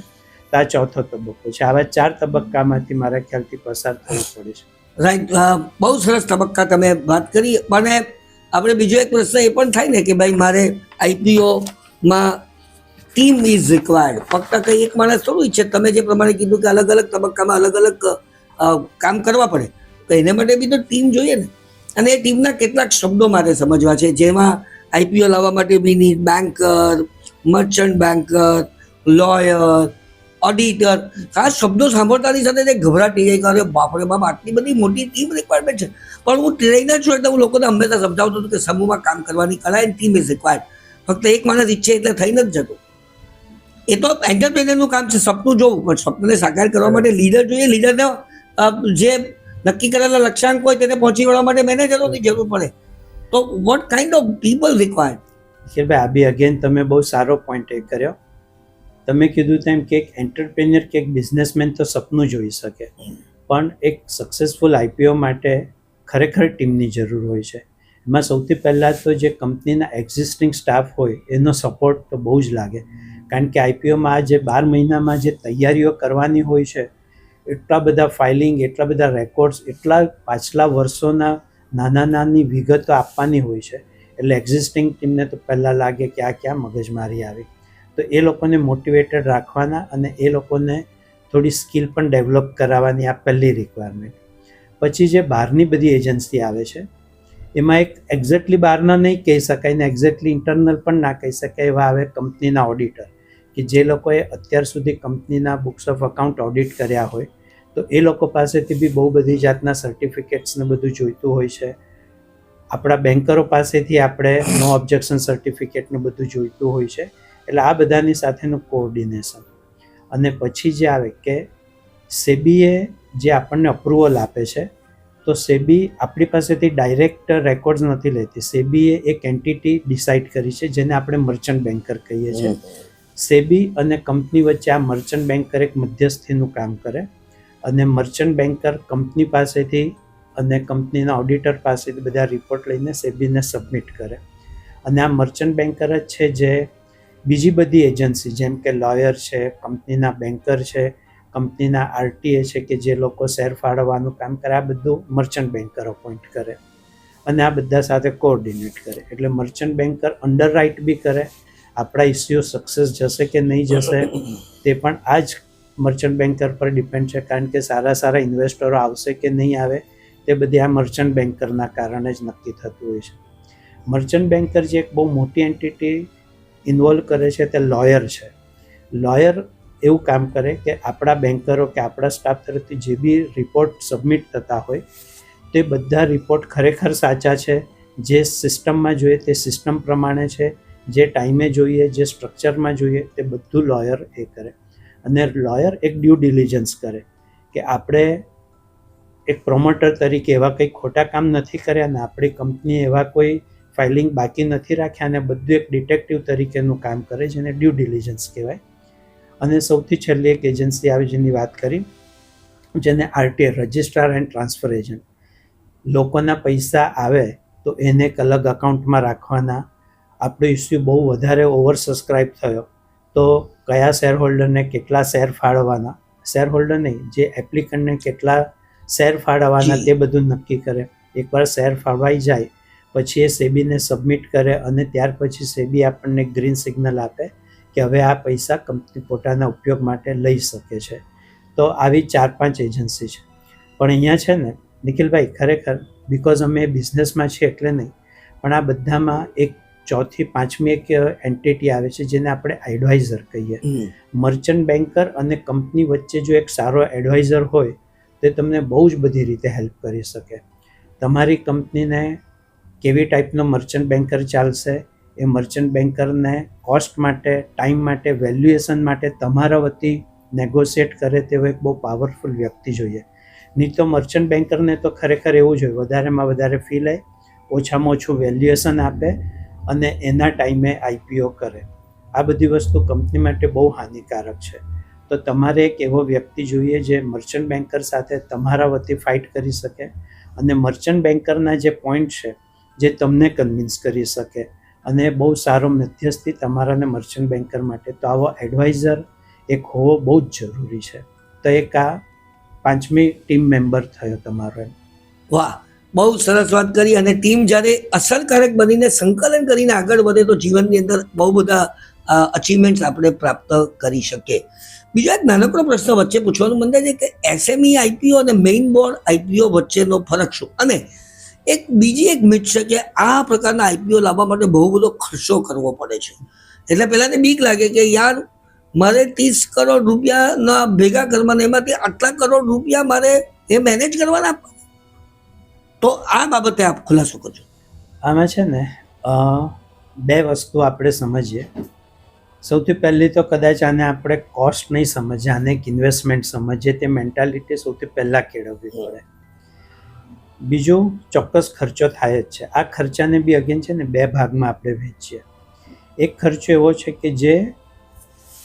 તો આ ચોથો તબક્કો છે. આવા 4 તબક્કામાંથી મારા ખ્યાલથી પસાર થવું પડે છે. રાઈટ, બહુ સરસ તબક્કા તમે વાત કરી. અને આપણે બીજો એક પ્રશ્ન એ પણ થાય ને કે ભાઈ મારે આઈપીઓમાં ટીમ ઇઝ રિક્વાયર્ડ, ફક્ત કંઈ એક માણસ થોડું ઈચ્છે. તમે જે પ્રમાણે કીધું કે અલગ અલગ તબક્કામાં અલગ અલગ કામ કરવા પડે, તો એને માટે બી તો ટીમ જોઈએ ને. અને એ ટીમના કેટલાક શબ્દો મારે સમજવા છે, જેમાં આઈપીઓ લાવવા માટે we need banker, merchant banker, lawyer, auditor. આ શબ્દો સાંભળતાની સાથે તે ગભરાટ થઈ જાય કે અરે બાપરે બાપ, આટલી બધી મોટી ટીમ રિક્વાયરમેન્ટ છે. પણ હું ટ્રેનર છું એટલે હું લોકોને હંમેશા સમજાવતો હતો કે સમૂહમાં કામ કરવાની કલા એન્ડ ટીમ ઇઝ રિક્વાયર્ડ. ફક્ત એક માણસ ઈચ્છે એટલે થઈ નથી જતું. એ તો એન્ટરપ્રેન્યોરનું કામ છે, સપનું જોવું, પણ સપનાને સાકાર કરવા માટે લીડર જોઈએ. લીડરને જે નક્કી કરેલા લક્ષ્યાંક હોય તેને પહોંચી વળવા માટે મેનેજરોની જરૂર પડે. તો what kind of people required? ભાઈ, આ બી અગેન તમે બહુ સારો પોઈન્ટ એ કર્યો. તમે કીધું તેમ કે એક એન્ટરપ્રેન્યોર કે એક બિઝનેસમેન તો સપનું જોઈ શકે, પણ એક સક્સેસફુલ આઈપીઓ માટે ખરેખર ટીમની જરૂર હોય છે. એમાં સૌથી પહેલાં તો જે કંપનીના એક્ઝિસ્ટિંગ સ્ટાફ હોય એનો સપોર્ટ તો બહુ જ લાગે. કારણ કે આઈપીઓમાં આ જે 12 મહિનામાં જે તૈયારીઓ કરવાની હોય છે, એટલા બધા ફાઇલિંગ, એટલા બધા રેકોર્ડ્સ, એટલા પાછલા વર્ષોના નાની વિગતો આપવાની હોય છે. એટલે એક્ઝિસ્ટિંગ ટીમને તો પહેલાં લાગે કે આ ક્યાં મગજમારી આવી. તો એ લોકોને મોટિવેટેડ રાખવાના અને એ લોકોને થોડી સ્કિલ પણ ડેવલપ કરાવવાની આ પહેલી રિક્વાયરમેન્ટ. પછી જે બહારની બધી એજન્સી આવે છે એમાં એક એક્ઝેક્ટલી બહારના નહીં કહી શકાય ને એક્ઝેક્ટલી ઇન્ટરનલ પણ ના કહી શકાય એવા આવે કંપનીના ઓડિટર, કે જે લોકોએ અત્યાર સુધી કંપનીના બુક્સ ઓફ અકાઉન્ટ ઓડિટ કર્યા હોય. તો એ લોકો પાસેથી બી બહુ બધી જાતના સર્ટિફિકેટ્સ ને બધું જોઈતું હોય છે. આપણા બેન્કરો પાસેથી આપણે નો ઓબ્જેક્શન સર્ટિફિકેટનું બધું જોઈતું હોય છે. એટલે આ બધાની સાથેનું કોઓર્ડિનેશન. અને પછી જે આવે કે સેબીએ જે આપણને અપ્રુવલ આપે છે, તો સેબી આપણી પાસેથી ડાયરેક્ટ રેકોર્ડ્સ નથી લેતી. સેબીએ એક એન્ટિટી ડિસાઇડ કરી છે જેને આપણે મર્ચન્ટ બેન્કર કહીએ છીએ. સેબી અને કંપની વચ્ચે આ મર્ચન્ટ બેન્કર એક મધ્યસ્થીનું કામ કરે, અને મર્ચન્ટ બેન્કર કંપની પાસેથી અને કંપનીના ઓડિટર પાસેથી બધા રિપોર્ટ લઈને સેબીને સબમિટ કરે. અને આ મર્ચન્ટ બેન્કર જ છે જે બીજી બધી એજન્સી જેમ કે લોયર છે, કંપનીના બેન્કર છે, કંપનીના આરટીએ છે કે જે લોકો શેર ફાળવવાનું કામ કરે, આ બધું મર્ચન્ટ બેન્કર અપોઇન્ટ કરે અને આ બધા સાથે કોઓર્ડિનેટ કરે. એટલે મર્ચન્ટ બેન્કર અંડર રાઇટ બી કરે, આપણા ઇસ્યુ સક્સેસ જશે કે નહીં જશે તે પણ આ જ મર્ચન્ટ બેન્કર પર ડિપેન્ડ છે, કારણ કે સારા ઇન્વેસ્ટરો આવશે કે નહીં આવે તે બધી આ મર્ચન્ટ બેન્કરના કારણે જ નક્કી થતું હોય છે. મર્ચન્ટ બેન્કર જે એક બહુ મોટી એન્ટિટી ઇન્વોલ્વ કરે છે તે લોયર છે. લોયર એવું કામ કરે કે આપણા બેન્કરો કે આપણા સ્ટાફ તરફથી જે બી રિપોર્ટ સબમિટ થતા હોય તે બધા રિપોર્ટ ખરેખર સાચા છે, જે સિસ્ટમમાં જોઈએ તે સિસ્ટમ પ્રમાણે છે, જે ટાઈમે જોઈએ, જે સ્ટ્રક્ચરમાં જોઈએ તે બધું લોયર એ કરે. અને લોયર એક ડ્યુ ડિલિજન્સ કરે કે આપણે એક પ્રોમોટર તરીકે એવા કંઈ ખોટા કામ નથી કર્યા અને આપણી કંપની એવા કોઈ ફાઇલિંગ બાકી નથી રાખ્યા, અને બધું એક ડિટેક્ટિવ તરીકેનું કામ કરે જેને ડ્યુ ડિલિજન્સ કહેવાય. અને સૌથી છેલ્લી એક એજન્સી આવે જેની વાત કરી, જેને RTA registrar and transfer agent. લોકોના પૈસા આવે તો એને એક અલગ અકાઉન્ટમાં રાખવાના. આપણો ઇસ્યુ બહુ વધારે ઓવર સબસ્ક્રાઇબ થયો તો કયા શેર હોલ્ડરને કેટલા શેર ફાળવવાના, શેર હોલ્ડર નહીં, જે એપ્લિકન્ટને કેટલા શેર ફાળવવાના તે બધું નક્કી કરે. એકવાર શેર ફાળવાઈ જાય પછી એ સેબીને સબમિટ કરે અને ત્યાર પછી સેબી આપણને ગ્રીન સિગ્નલ આપે કે હવે આ પૈસા કંપની પોતાના ઉપયોગ માટે લઈ શકે છે. તો આવી 4-5 એજન્સી છે. પણ અહીંયા છે ને નિખિલભાઈ, ખરેખર બિકોઝ અમે બિઝનેસમાં છીએ એટલે નહીં, પણ આ બધામાં એક ચોથી પાંચમી એક એન્ટિટી આવે છે જેને આપણે એડવાઇઝર કહીએ. મર્ચન્ટ બેન્કર અને કંપની વચ્ચે જો એક સારો એડવાઇઝર હોય તે તમને બહુ જ બધી રીતે હેલ્પ કરી શકે. તમારી કંપનીને કેવી ટાઈપનો મર્ચન્ટ બેન્કર ચાલશે, એ મર્ચન્ટ બેન્કરને કોસ્ટ માટે, ટાઈમ માટે, વેલ્યુએશન માટે તમારા વતી નેગોશિએટ કરે તેવો એક બહુ પાવરફુલ વ્યક્તિ જોઈએ. નહીં તો મર્ચન્ટ બેન્કરને તો ખરેખર એવું જોઈએ વધારેમાં વધારે ફી લે, ઓછામાં ઓછું વેલ્યુએશન આપે અને એના ટાઈમે આઈપીઓ કરે. આ બધી વસ્તુ કંપની માટે બહુ હાનિકારક છે. તો તમારે એક એવો વ્યક્તિ જોઈએ જે મર્ચન્ટ બેન્કર સાથે તમારા વતી ફાઇટ કરી શકે અને મર્ચન્ટ બેન્કરના જે પોઈન્ટ છે જે તમને કન્વિન્સ કરી શકે, અને બહુ સારો મધ્યસ્થી તમારા ને મર્ચન્ટ બેન્કર માટે. તો આવો એડવાઇઝર એક હોવો બહુ જ જરૂરી છે. તો એક આ 5મી ટીમ મેમ્બર થયો તમારો. એમ વાહ, બહુ સરસ વાત કરી. અને ટીમ જ્યારે અસરકારક બનીને સંકલન કરીને આગળ વધે તો જીવનની અંદર બહુ બધા અચીવમેન્ટ્સ આપણે પ્રાપ્ત કરી શકીએ. બીજો એક નાનકડો પ્રશ્ન વચ્ચે પૂછવાનું મન થાય છે કે એસએમઈ આઈપીઓ અને મેઇન બોર્ડ આઈપીઓ વચ્ચેનો ફરક શું? અને એક બીજી એક મિથ છે કે આ પ્રકારના આઈપીઓ લાવવા માટે બહુ બધો ખર્ચો કરવો પડે છે. એટલે પહેલાંથી બીક લાગે કે યાર મારે 30 કરોડ રૂપિયાના ભેગા કરવાના, એમાંથી આટલા કરોડ રૂપિયા મારે એ મેનેજ કરવાના. તો આ બાબતે આપ ખુલાસો કરજો. આમાં છે ને 2 વસ્તુ આપણે સમજીએ. સૌથી પહેલી તો કદાચ આને આપણે કોસ્ટ નહીં સમજીએ, આને એક ઇન્વેસ્ટમેન્ટ સમજીએ. તે મેન્ટાલિટી સૌથી પહેલાં કેળવવી પડે. બીજું, ચોક્કસ ખર્ચો થાય જ છે. આ ખર્ચાને બી અગેન છે ને 2 ભાગમાં આપણે વહેંચીએ. એક ખર્ચો એવો છે કે જે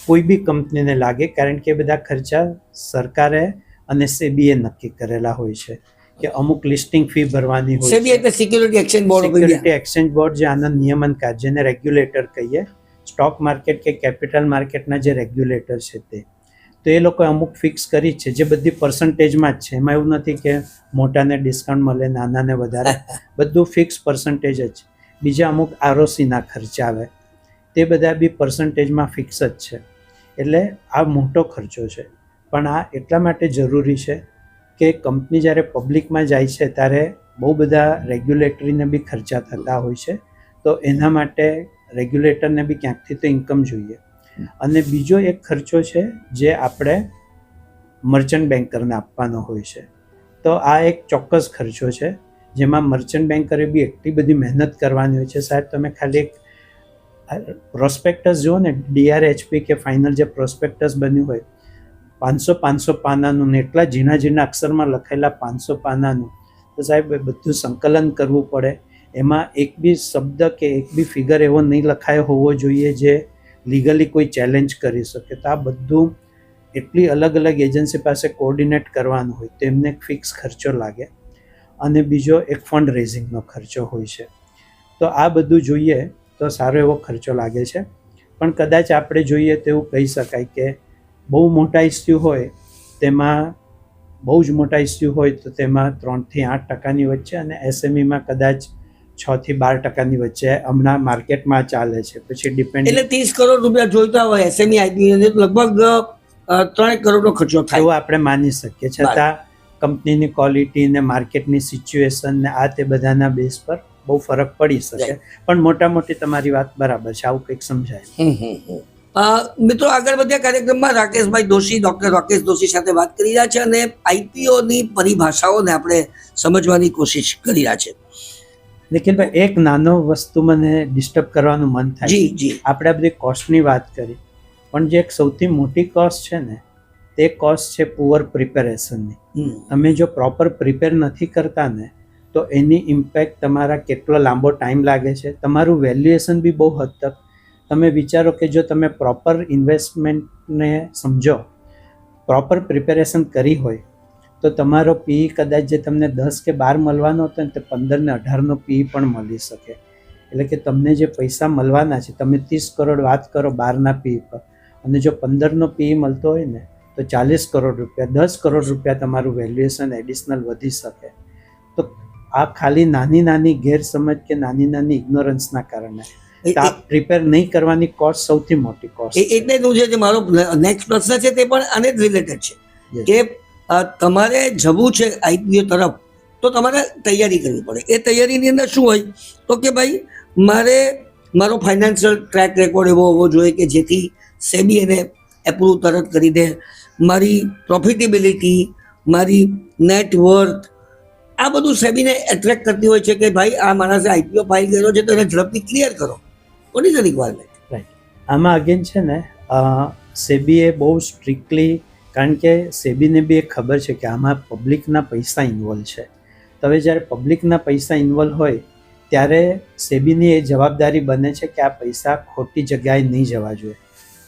કોઈ બી કંપનીને લાગે, કારણ કે બધા ખર્ચા સરકારે અને સેબીએ નક્કી કરેલા હોય છે કે અમુક લિસ્ટિંગ ફી ભરવાની હોય છે. સેબી એટલે security exchange board of India. Security exchange board જે આના નિયમનકાર, જેને રેગ્યુલેટર કહીએ, સ્ટોક માર્કેટ કે કેપિટલ માર્કેટના જે રેગ્યુલેટર છે તે. તો એ લોકોએ અમુક ફિક્સ કરી છે જે બધી પર્સન્ટેજમાં જ છે. એમાં એવું નથી કે મોટાને ડિસ્કાઉન્ટ મળે, નાનાને વધારે, બધું ફિક્સ પર્સન્ટેજ જ. બીજા અમુક આરઓસીના ખર્ચા આવે તે બધા બી પર્સન્ટેજમાં ફિક્સ જ છે. એટલે આ મોટો ખર્ચો છે. પણ આ એટલા માટે જરૂરી છે કે કંપની જ્યારે પબ્લિકમાં જાય છે ત્યારે બહુ બધા રેગ્યુલેટરીને બી ખર્ચા થતા હોય છે. તો એના માટે રેગ્યુલેટરને બી ક્યાંકથી તો ઇન્કમ જોઈએ. અને બીજો એક ખર્ચો છે જે આપણે મર્ચન્ટ બેન્કરને આપવાનો હોય છે. તો આ એક ચોક્કસ ખર્ચો છે જેમાં મર્ચન્ટ બેન્કરે બી એટલી બધી મહેનત કરવાની હોય છે. સાહેબ તમે ખાલી એક પ્રોસ્પેક્ટસ જુઓ ને, DRHP કે ફાઇનલ જે પ્રોસ્પેક્ટસ બન્યું હોય 500 પાનાનું ને એટલા ઝીણા ઝીણા અક્ષરમાં લખાયેલા 500 પાનાનું, તો સાહેબ એ બધું સંકલન કરવું પડે. એમાં એક બી શબ્દ કે એક બી ફિગર એવો નહીં લખાયો હોવો જોઈએ જે લીગલી કોઈ ચેલેન્જ કરી શકે. તો આ બધું એટલી અલગ અલગ એજન્સી પાસે કોઓર્ડિનેટ કરવાનું હોય તો એમને એક ફિક્સ ખર્ચો લાગે, અને બીજો એક ફંડ રેઝિંગનો ખર્ચો હોય છે. તો આ બધું જોઈએ તો સારો એવો ખર્ચો લાગે છે. પણ કદાચ આપણે જોઈએ તો એવું કહી શકાય કે બહુ મોટા ઇસ્યુ હોય તેમાં, બહુ જ મોટા ઇસ્યુ હોય તો તેમાં 3 થી 8% વચ્ચે, અને SMEમાં કદાચ 6 થી 12% વચ્ચે હમણાં માર્કેટમાં ચાલે છે. પછી ડિપેન્ડ, એટલે 30 કરોડ રૂપિયા જોઈતા હોય SME IPO ને તો લગભગ 3 કરોડનો ખર્ચો થાય એવું આપણે માની શકીએ. છતાં કંપનીની ક્વોલિટી ને માર્કેટની સિચ્યુએશન ને આ તે બધાના બેઝ પર બહુ ફરક પડી શકે. પણ મોટા મોટી તમારી વાત બરાબર છે, આવું કંઈક સમજાય. મિત્રો, આગળ વધ્યા કાર્યક્રમમાં રાકેશભાઈ દોશી, ડોક્ટર રાકેશ દોશી સાથે વાત કરી રહ્યા છે અને IPO ની પરિભાષાઓને આપણે સમજવાની કોશિશ કરી રહ્યા છે. નિખિલભાઈ, એક નાનો વસ્તુ મને ડિસ્ટર્બ કરવાનું મન થાય. જી જી. આપણે બધી કોસ્ટની વાત કરી, પણ જે એક સૌથી મોટી કોસ્ટ છે ને, તે કોસ્ટ છે પુઅર પ્રિપેરેશનની. તમે જો પ્રોપર પ્રિપેર નથી કરતા ને તો એની ઇમ્પેક્ટ તમારા કેટલો લાંબો ટાઈમ લાગે છે, તમારું વેલ્યુએશન બી બહુ હદ તક. તમે વિચારો કે જો તમે પ્રોપર ઇન્વેસ્ટમેન્ટને સમજો, પ્રોપર પ્રિપેરેશન કરી હોય તો તમારો PE કદાચ જે તમને 10 કે 12 મળવાનો હતો ને તે 15 ને 18નો PE પણ મળી શકે. એટલે કે તમને જે પૈસા મળવાના છે, તમે 30 કરોડ વાત કરો 12ના PE પર, અને જો 15નો PE મળતો હોય ને તો 40 કરોડ રૂપિયા, 10 કરોડ રૂપિયા તમારું વેલ્યુએશન એડિશનલ વધી શકે. તો આ ખાલી નાની નાની ગેરસમજ કે નાની નાની ઇગ્નોરન્સના કારણે પ્રિપેર નહીં કરવાની કોસ્ટ સૌથી મોટી કોસ્ટ. એટલે જ મારો નેક્સ્ટ પ્રશ્ન છે તે પણ આને જ રિલેટેડ છે કે તમારે જવું છે IPO તરફ તો તમારે તૈયારી કરવી પડે. એ તૈયારીની અંદર શું હોય તો કે ભાઈ મારે મારો ફાઇનાન્શિયલ ટ્રેક રેકોર્ડ એવો હોવો જોઈએ કે જેથી SEBI એને એપ્રુવ તરત કરી દે. મારી પ્રોફિટેબિલિટી, મારી નેટવર્થ, આ બધું SEBIને એટ્રેક્ટ કરતી હોય છે કે ભાઈ આ માણસે IPO ફાઇલ કર્યો છે તો એને ઝડપથી ક્લિયર કરો. What is the requirement? Right. આમાં અગેન છે ને, SEBIએ બહુ સ્ટ્રિક્ટલી, કારણ કે SEBIને બી એક ખબર છે કે આમાં પબ્લિકના પૈસા ઇન્વોલ્વ છે. તો હવે જ્યારે પબ્લિકના પૈસા ઇન્વોલ્વ હોય ત્યારે SEBIની એ જવાબદારી બને છે કે આ પૈસા ખોટી જગ્યાએ નહીં જવા જોઈએ.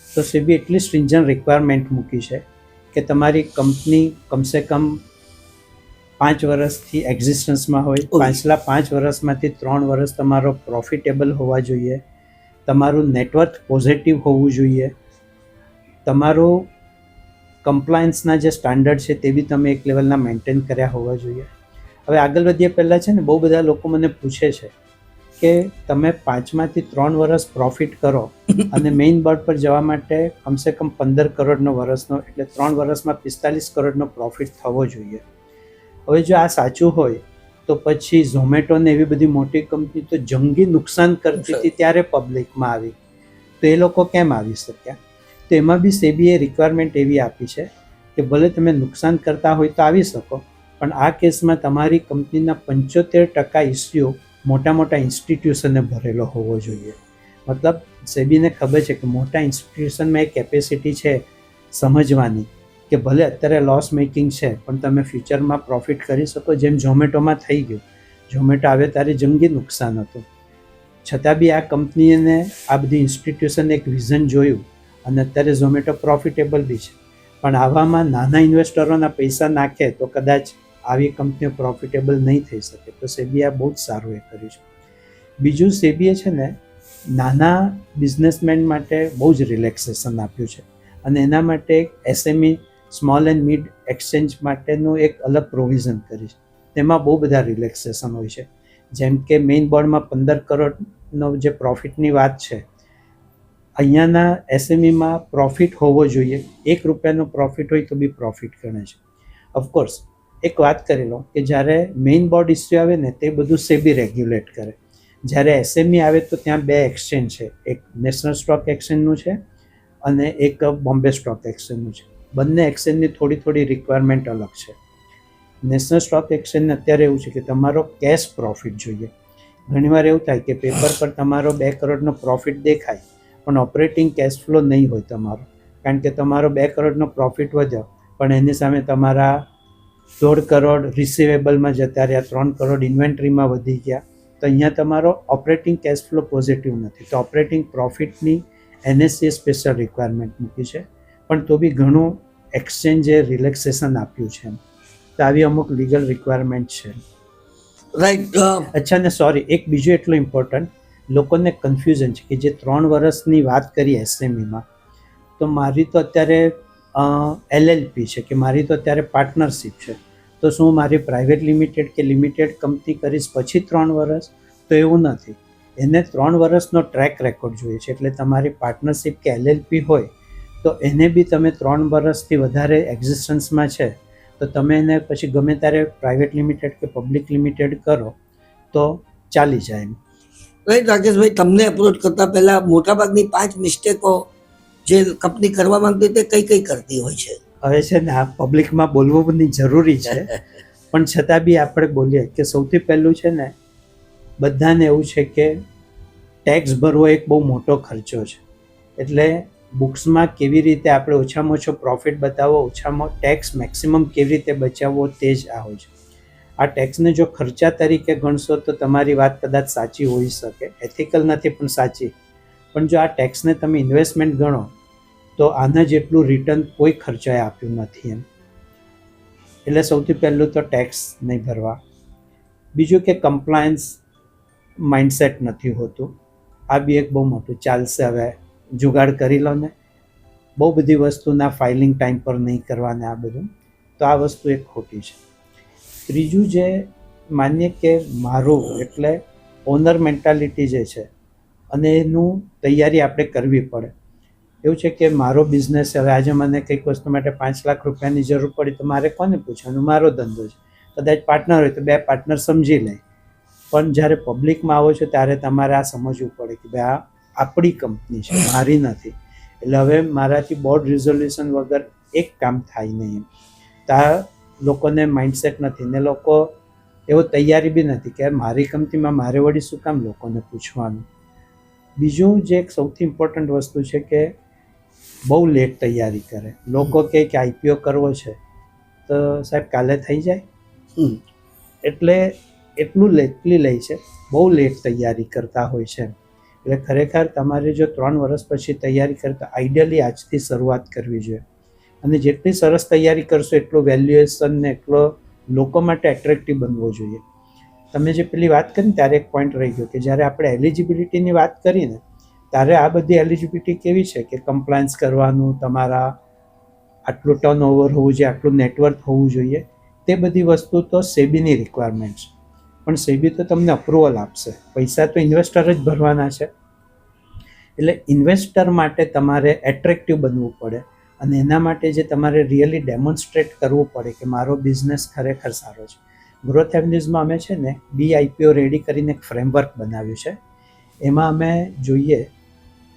તો SEBI એટલી સ્ટ્રિંજન્ટ રિક્વાયરમેન્ટ મૂકી છે કે તમારી કંપની કમસે કમ 5 વર્ષથી એક્ઝિસ્ટન્સમાં હોય, પાછલા 5 વર્ષમાંથી 3 વર્ષ તમારો પ્રોફિટેબલ હોવા જોઈએ, તમારું નેટવર્ક પોઝિટિવ હોવું જોઈએ, તમારું કમ્પ્લાયન્સના જે સ્ટાન્ડર્ડ છે તે બી તમે એક લેવલના મેન્ટેન કર્યા હોવા જોઈએ. હવે આગળ વધીએ પહેલાં છે ને, બહુ બધા લોકો મને પૂછે છે કે તમે 5માંથી 3 વર્ષ પ્રોફિટ કરો અને મેઇન બોર્ડ પર જવા માટે કમસે કમ 15 કરોડનો વર્ષનો, એટલે 3 વર્ષમાં 45 કરોડનો પ્રોફિટ થવો જોઈએ. હવે જો આ સાચું હોય તો પછી ઝોમેટો ને એવી બધી મોટી કંપની તો જંગી નુકસાન કરતી હતી ત્યારે પબ્લિકમાં આવી, તો એ લોકો કેમ આવી શક્યા? તો એમાં બી SEBIએ રિક્વાયરમેન્ટ એવી આપી છે કે ભલે તમે નુકસાન કરતા હોય તો આવી શકો, પણ આ કેસમાં તમારી કંપનીના 75% ઇસ્યુ મોટા મોટા ઇન્સ્ટિટ્યુશને ભરેલો હોવો જોઈએ. મતલબ SEBIને ખબર છે કે મોટા ઇન્સ્ટિટ્યુશનમાં એ કેપેસિટી છે સમજવાની કે ભલે અત્યારે લોસ મેકિંગ છે પણ તમે ફ્યુચરમાં પ્રોફિટ કરી શકો, જેમ ઝોમેટોમાં થઈ ગયું. ઝોમેટો આવે ત્યારે જંગી નુકસાન હતું, છતાં બી આ કંપનીને આ બધી ઇન્સ્ટિટ્યુશને એક વિઝન જોયું અને અત્યારે ઝોમેટો પ્રોફિટેબલ બી છે. પણ આવામાં નાના ઇન્વેસ્ટરોના પૈસા નાખે તો કદાચ આવી કંપનીઓ પ્રોફિટેબલ નહીં થઈ શકે. તો SEBIએ આ બહુ જ સારું એ કર્યું છે. બીજું, SEBIએ છે ને નાના બિઝનેસમેન માટે બહુ જ રિલેક્સેશન આપ્યું છે, અને એના માટે SME small and mid exchange માટેનું એક અલગ પ્રોવિઝન કરી છે. તેમાં બહુ બધા રિલેક્સેશન હોય છે. જેમ કે મેઇન બોર્ડમાં 15 કરોડનો જે પ્રોફિટની વાત છે, અહીંયાના SMEમાં પ્રોફિટ હોવો જોઈએ. 1 રૂપિયાનો પ્રોફિટ હોય તો બી પ્રોફિટ ગણે છે. ઓફકોર્સ એક વાત કરી લો કે જ્યારે મેઇન બોર્ડ ઇસ્યુ આવે ને તે બધું SEBI રેગ્યુલેટ કરે. જ્યારે SME આવે તો ત્યાં 2 એક્સચેન્જ છે, એક નેશનલ સ્ટોક એક્સચેન્જનું છે અને એક બોમ્બે સ્ટોક એક્સચેન્જનું છે. બંને એક્સચેન્જની થોડી થોડી રિક્વાયરમેન્ટ અલગ છે. નેશનલ સ્ટોક એક્સચેન્જને અત્યારે એવું છે કે તમારો કેશ પ્રોફિટ જોઈએ. ઘણીવાર એવું થાય કે પેપર પર તમારો 2 કરોડનો પ્રોફિટ દેખાય પણ ઓપરેટિંગ કેશ ફ્લો નહીં હોય તમારો, કારણ કે તમારો 2 કરોડનો પ્રોફિટ વધ્યો પણ એની સામે તમારા 1.5 કરોડ રિસીવેબલમાં જતા રહ્યા, 3 કરોડ ઇન્વેન્ટરીમાં વધી ગયા, તો અહીંયા તમારો ઓપરેટિંગ કેશ ફ્લો પોઝિટિવ નથી. તો ઓપરેટિંગ પ્રોફિટની NSE સ્પેશિયલ રિક્વાયરમેન્ટ મૂકી છે, પણ તો બી ઘણું એક્સચેન્જે રિલેક્સેશન આપ્યું છે. તો આવી અમુક લીગલ રિક્વાયરમેન્ટ છે. રાઈટ. અચ્છા, ને સોરી, એક બીજું એટલું ઇમ્પોર્ટન્ટ, લોકોને કન્ફ્યુઝન છે કે જે 3 વર્ષની વાત કરી SMEમાં, તો મારી તો અત્યારે LLP છે કે મારી તો અત્યારે પાર્ટનરશિપ છે, તો શું મારી પ્રાઇવેટ લિમિટેડ કે લિમિટેડ કંપની કરીશ પછી 3 વર્ષ? તો એવું નથી. એને 3 વર્ષનો ટ્રેક રેકોર્ડ જોઈએ છે. એટલે તમારી પાર્ટનરશિપ કે LLP હોય તો એને બી તમે 3 વર્ષથી વધારે એક્ઝિસ્ટન્સમાં છે તો તમે એને પછી ગમે ત્યારે પ્રાઇવેટ લિમિટેડ કે પબ્લિક લિમિટેડ કરો તો ચાલી જાય એમ. રાઈટ રાકેશભાઈ, તમને અપ્રોચ કરતા પહેલા મોટાભાગની 5 મિસ્ટેકો જે કંપની કરવા માંગતી તે કઈ કઈ કરતી હોય છે? હવે છે ને, આ પબ્લિકમાં બોલવું પણ જરૂરી છે, પણ છતાં બી આપણે બોલીએ કે સૌથી પહેલું છે ને, બધાને એવું છે કે ટેક્સ ભરવો એક બહુ મોટો ખર્ચો છે. એટલે બુક્સમાં કેવી રીતે આપણે ઓછામાં ઓછો પ્રોફિટ બતાવો, ઓછામાં ટેક્સ મેક્સિમમ કેવી રીતે બચાવવો, તે જ આ હોય છે. આ ટેક્સને જો ખર્ચા તરીકે ગણશો તો તમારી વાત કદાચ સાચી હોઈ શકે, એથિકલ નથી પણ સાચી. પણ જો આ ટેક્સને તમે ઇન્વેસ્ટમેન્ટ ગણો તો આના જેટલું રિટર્ન કોઈ ખર્ચાએ આપ્યું નથી એમ. એટલે સૌથી પહેલું તો ટેક્સ નહીં ભરવા. બીજું કે કમ્પ્લાયન્સ માઇન્ડસેટ નથી હોતું. આ બી એક બહુ મોટું. ચાલશે, હવે જુગાડ કરી લો ને, બહુ બધી વસ્તુના ફાઇલિંગ ટાઈમ પર નહીં કરવાને આ બધું, તો આ વસ્તુ એક ખોટી છે. ત્રીજું, જે માનીએ કે મારું એટલે ઓનર મેન્ટાલિટી જે છે અને એનું તૈયારી આપણે કરવી પડે. એવું છે કે મારો બિઝનેસ, હવે આજે મને કંઈક વસ્તુ માટે 5 લાખ રૂપિયાની જરૂર પડી તો મારે કોને પૂછવાનું? મારો ધંધો છે. કદાચ પાર્ટનર હોય તો 2 પાર્ટનર સમજી લે, પણ જ્યારે પબ્લિકમાં આવો છો ત્યારે તમારે આ સમજવું પડે કે ભાઈ આ આપણી કંપની છે, મારી નથી. એટલે હવે મારાથી બોર્ડ રિઝોલ્યુશન વગર એક કામ થાય નહીં એમ. તો આ લોકોને માઇન્ડસેટ નથી ને લોકો એવો તૈયારી બી નથી કે મારી કંપનીમાં મારે વળી શું કામ લોકોને પૂછવાનું. બીજું જે એક સૌથી ઇમ્પોર્ટન્ટ વસ્તુ છે કે બહુ લેટ તૈયારી કરે. લોકો કહે કે IPO કરવો છે તો સાહેબ કાલે થઈ જાય, એટલે એટલું લેટલી લે છે, બહુ લેટ તૈયારી કરતા હોય છે. એટલે ખરેખર તમારે જો 3 વર્ષ પછી તૈયારી કરતા આઈડિયલી આજથી શરૂઆત કરવી જોઈએ. અને જેટલી સરસ તૈયારી કરશો એટલું વેલ્યુએશન ને એટલો લોકો માટે એટ્રેક્ટિવ બનવો જોઈએ. તમે જે પેલી વાત કરી ત્યારે એક પોઈન્ટ રહી ગયો કે જ્યારે આપણે એલિજિબિલિટીની વાત કરીને ત્યારે આ બધી એલિજિબિલિટી કેવી છે કે કમ્પ્લાયન્સ કરવાનું, તમારા આટલું ટર્ન ઓવર હોવું જોઈએ, આટલું નેટવર્ક હોવું જોઈએ, તે બધી વસ્તુ તો સેબીની રિક્વાયરમેન્ટ છે. પણ સેબી તો તમને અપ્રુવલ આપશે, પૈસા તો ઇન્વેસ્ટર જ ભરવાના છે. એટલે ઇન્વેસ્ટર માટે તમારે એટ્રેક્ટિવ બનવું પડે અને એના માટે જે તમારે રિયલી ડેમોન્સ્ટ્રેટ કરવું પડે કે મારો બિઝનેસ ખરેખર સારો છે. ગ્રોથ એવન્યુઝમાં અમે છે ને BIPO રેડી કરીને એક ફ્રેમવર્ક બનાવ્યું છે. એમાં અમે જોઈએ,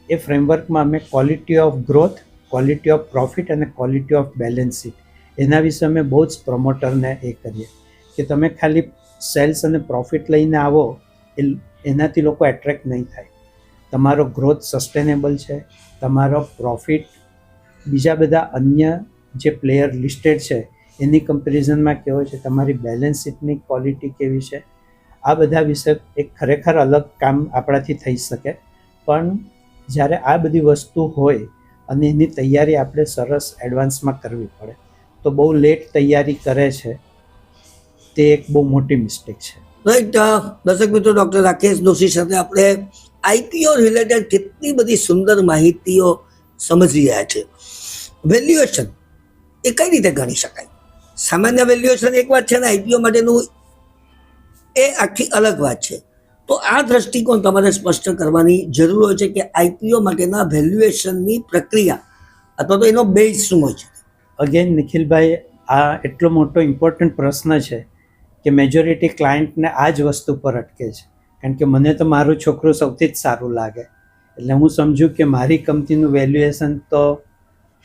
એ ફ્રેમવર્કમાં અમે quality of growth, quality of profit અને ક્વોલિટી ઓફ બેલેન્સ શીટ, એના વિશે અમે બહુ જ પ્રમોટરને એ કરીએ કે તમે ખાલી સેલ્સ અને પ્રોફિટ લઈને આવો એનાથી લોકો એટ્રેક્ટ નહીં થાય. તમારો ગ્રોથ સસ્ટેનેબલ છે, તમારો પ્રોફિટ બીજા બધા અન્ય જે પ્લેયર લિસ્ટેડ છે એની કમ્પેરિઝનમાં કેવો છે, તમારી બેલેન્સ શીટની ક્વોલિટી કેવી છે, આ બધા વિશે એક ખરેખર અલગ કામ આપણાથી થઈ શકે. પણ જ્યારે આ બધી વસ્તુ હોય અને એની તૈયારી આપણે સરસ એડવાન્સમાં કરવી પડે તો બહુ લેટ તૈયારી કરે છે, તે એક બહુ મોટી મિસ્ટેક છે. રાઈટ. દર્શક મિત્રો, ડૉક્ટર રાકેશ જોશી સાથે આપણે IPO રિલેટેડ કેટલી બધી સુંદર માહિતીઓ સમજી રહ્યા છે. વેલ્યુએશન એ કઈ રીતે ગણી શકાય? સામાન્ય વેલ્યુએશન એક વાત છે ને IPO માટેનું એ આખી અલગ વાત છે. તો આ દ્રષ્ટિકોણ તમારે સ્પષ્ટ કરવાની જરૂર હોય છે કે IPO માટેના વેલ્યુએશનની પ્રક્રિયા અથવા તો એનો બેઝ શું હોય છે? અગેન નિખિલભાઈ, આ એટલો મોટો ઇમ્પોર્ટન્ટ પ્રશ્ન છે કે મેજોરિટી ક્લાયન્ટને આ જ વસ્તુ પર અટકે છે. કારણ કે મને તો મારું છોકરું સૌથી જ સારું લાગે, એટલે હું સમજુ કે મારી કંપનીનું વેલ્યુએશન તો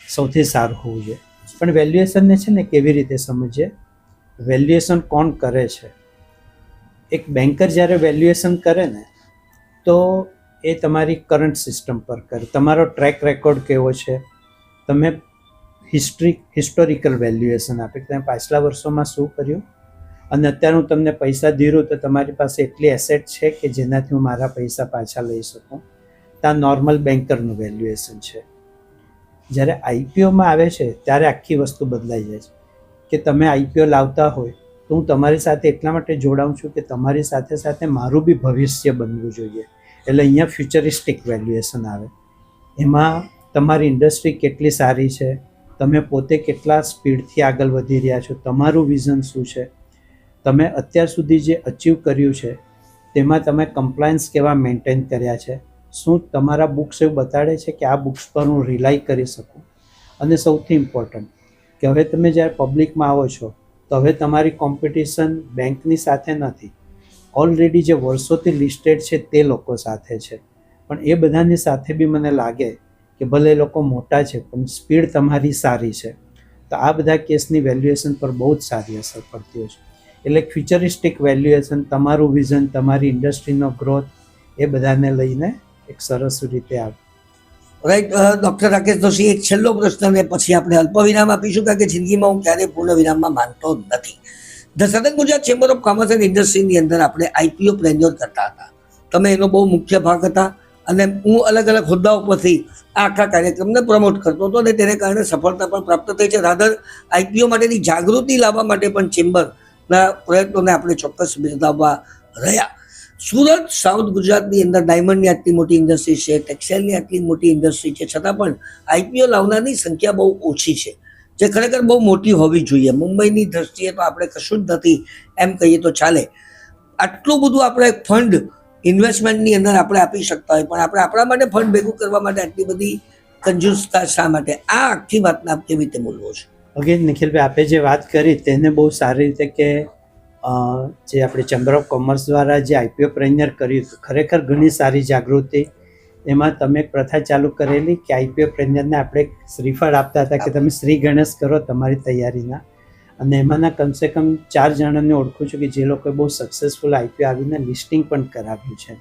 સૌથી સારું હોવું જોઈએ. પણ વેલ્યુએશનને છે ને કેવી રીતે સમજીએ વેલ્યુએશન કોણ કરે છે? એક બેન્કર જ્યારે વેલ્યુએશન કરે ને તો એ તમારી કરંટ સિસ્ટમ પર કરે, તમારો ટ્રેક રેકોર્ડ કેવો છે, તમે હિસ્ટોરિકલ વેલ્યુએશન આપે કે તમે પાછલા વર્ષોમાં શું કર્યું અને અત્યારે હું તમને પૈસા દીધું તો તમારી પાસે એટલી એસેટ છે કે જેનાથી હું મારા પૈસા પાછા લઈ શકું. તો આ નોર્મલ બેન્કરનું વેલ્યુએશન છે. જ્યારે આઈપીઓમાં આવે છે ત્યારે આખી વસ્તુ બદલાઈ જાય છે કે તમે આઈપીઓ લાવતા હોય તો હું તમારી સાથે એટલા માટે જોડાઉં છું કે તમારી સાથે સાથે મારું બી ભવિષ્ય બનવું જોઈએ. એટલે અહીંયા ફ્યુચરિસ્ટિક વેલ્યુએશન આવે. એમાં તમારી ઇન્ડસ્ટ્રી કેટલી સારી છે, તમે પોતે કેટલા સ્પીડથી આગળ વધી રહ્યા છો, તમારું વિઝન શું છે, તમે અત્યાર સુધી જે અચીવ કર્યું છે તેમાં તમે કમ્પ્લાયન્સ કેવા મેન્ટેન કર્યા છે, શું તમારા બુક્સ એવું બતાડે છે કે આ બુક્સ પર હું રિલાય કરી શકું. અને સૌથી ઇમ્પોર્ટન્ટ કે હવે તમે જ્યારે પબ્લિકમાં આવો છો તો હવે તમારી કોમ્પિટિશન બેંકની સાથે નથી, ઓલરેડી જે વર્ષોથી લિસ્ટેડ છે તે લોકો સાથે છે. પણ એ બધાની સાથે બી મને લાગે કે ભલે એ લોકો મોટા છે પણ સ્પીડ તમારી સારી છે. તો આ બધા કેસની વેલ્યુએશન પર બહુ જ સારી અસર પડતી હોય છે. એટલે ફ્યુચરિસ્ટિક વેલ્યુએશન, તમારું વિઝન, તમારી ઇન્ડસ્ટ્રીનો ગ્રોથ એ બધાને લઈને એક સરસ રીતે આવે. રાઈટ. ડૉક્ટર રાકેશ જોશી, એક છેલ્લો પ્રશ્ન ને પછી આપણે અલ્પ વિરામ આપીશું, કારણ કે જિંદગીમાં હું ક્યારેય પૂર્ણ વિરામમાં માનતો નથી. The southern Gujarat chamber of commerce and ઇન્ડસ્ટ્રીની અંદર આપણે આઈપીઓ પ્રેન્યોર કરતા હતા. તમે એનો બહુ મુખ્ય ભાગ હતા અને હું અલગ અલગ હોદ્દાઓ પરથી આ આખા કાર્યક્રમને પ્રમોટ કરતો હતો અને તેને કારણે સફળતા પણ પ્રાપ્ત થઈ છે. રાધર આઈપીઓ માટેની જાગૃતિ લાવવા માટે પણ ચેમ્બરના પ્રયત્નોને આપણે ચોક્કસ બિરદાવવા રહ્યા. સુરત સાઉથ ગુજરાતની અંદર ડાયમંડની આટલી મોટી ઇન્ડસ્ટ્રી છે, ટેક્સટાઇલની આટલી મોટી ઇન્ડસ્ટ્રી છે, છતાં પણ આઈપીઓ લાવનારની સંખ્યા બહુ ઓછી છે, જે ખરેખર બહુ મોટી હોવી જોઈએ. મુંબઈની દ્રષ્ટિએ તો આપણે કશું જ નથી એમ કહીએ તો ચાલે. આટલું બધું આપણે ફંડ ઇન્વેસ્ટમેન્ટની અંદર આપણે આપી શકતા હોય પણ આપણે આપણા માટે ફંડ ભેગું કરવા માટે આટલી બધી કંજૂસતા શા માટે? આ આખી વાતને આપ કેવી રીતે બોલવો છો? અગેન નિખિલભાઈ, આપે જે વાત કરી તેને બહુ સારી રીતે કે જે આપણે ચેમ્બર ઓફ કોમર્સ દ્વારા જે આઈપીઓ પ્રેન્યોર કર્યું હતું, ખરેખર ઘણી સારી જાગૃતિ. એમાં તમે એક પ્રથા ચાલુ કરેલી કે આઈપીઓ પ્રેન્યોરને આપણે શ્રીફળ આપતા હતા કે તમે શ્રી ગણેશ કરો તમારી તૈયારીના. અને એમાંના કમસે કમ 4 જણાને ઓળખું છું કે જે લોકોએ બહુ સક્સેસફુલ આઈપીઓ આવીને લિસ્ટિંગ પણ કરાવ્યું છે.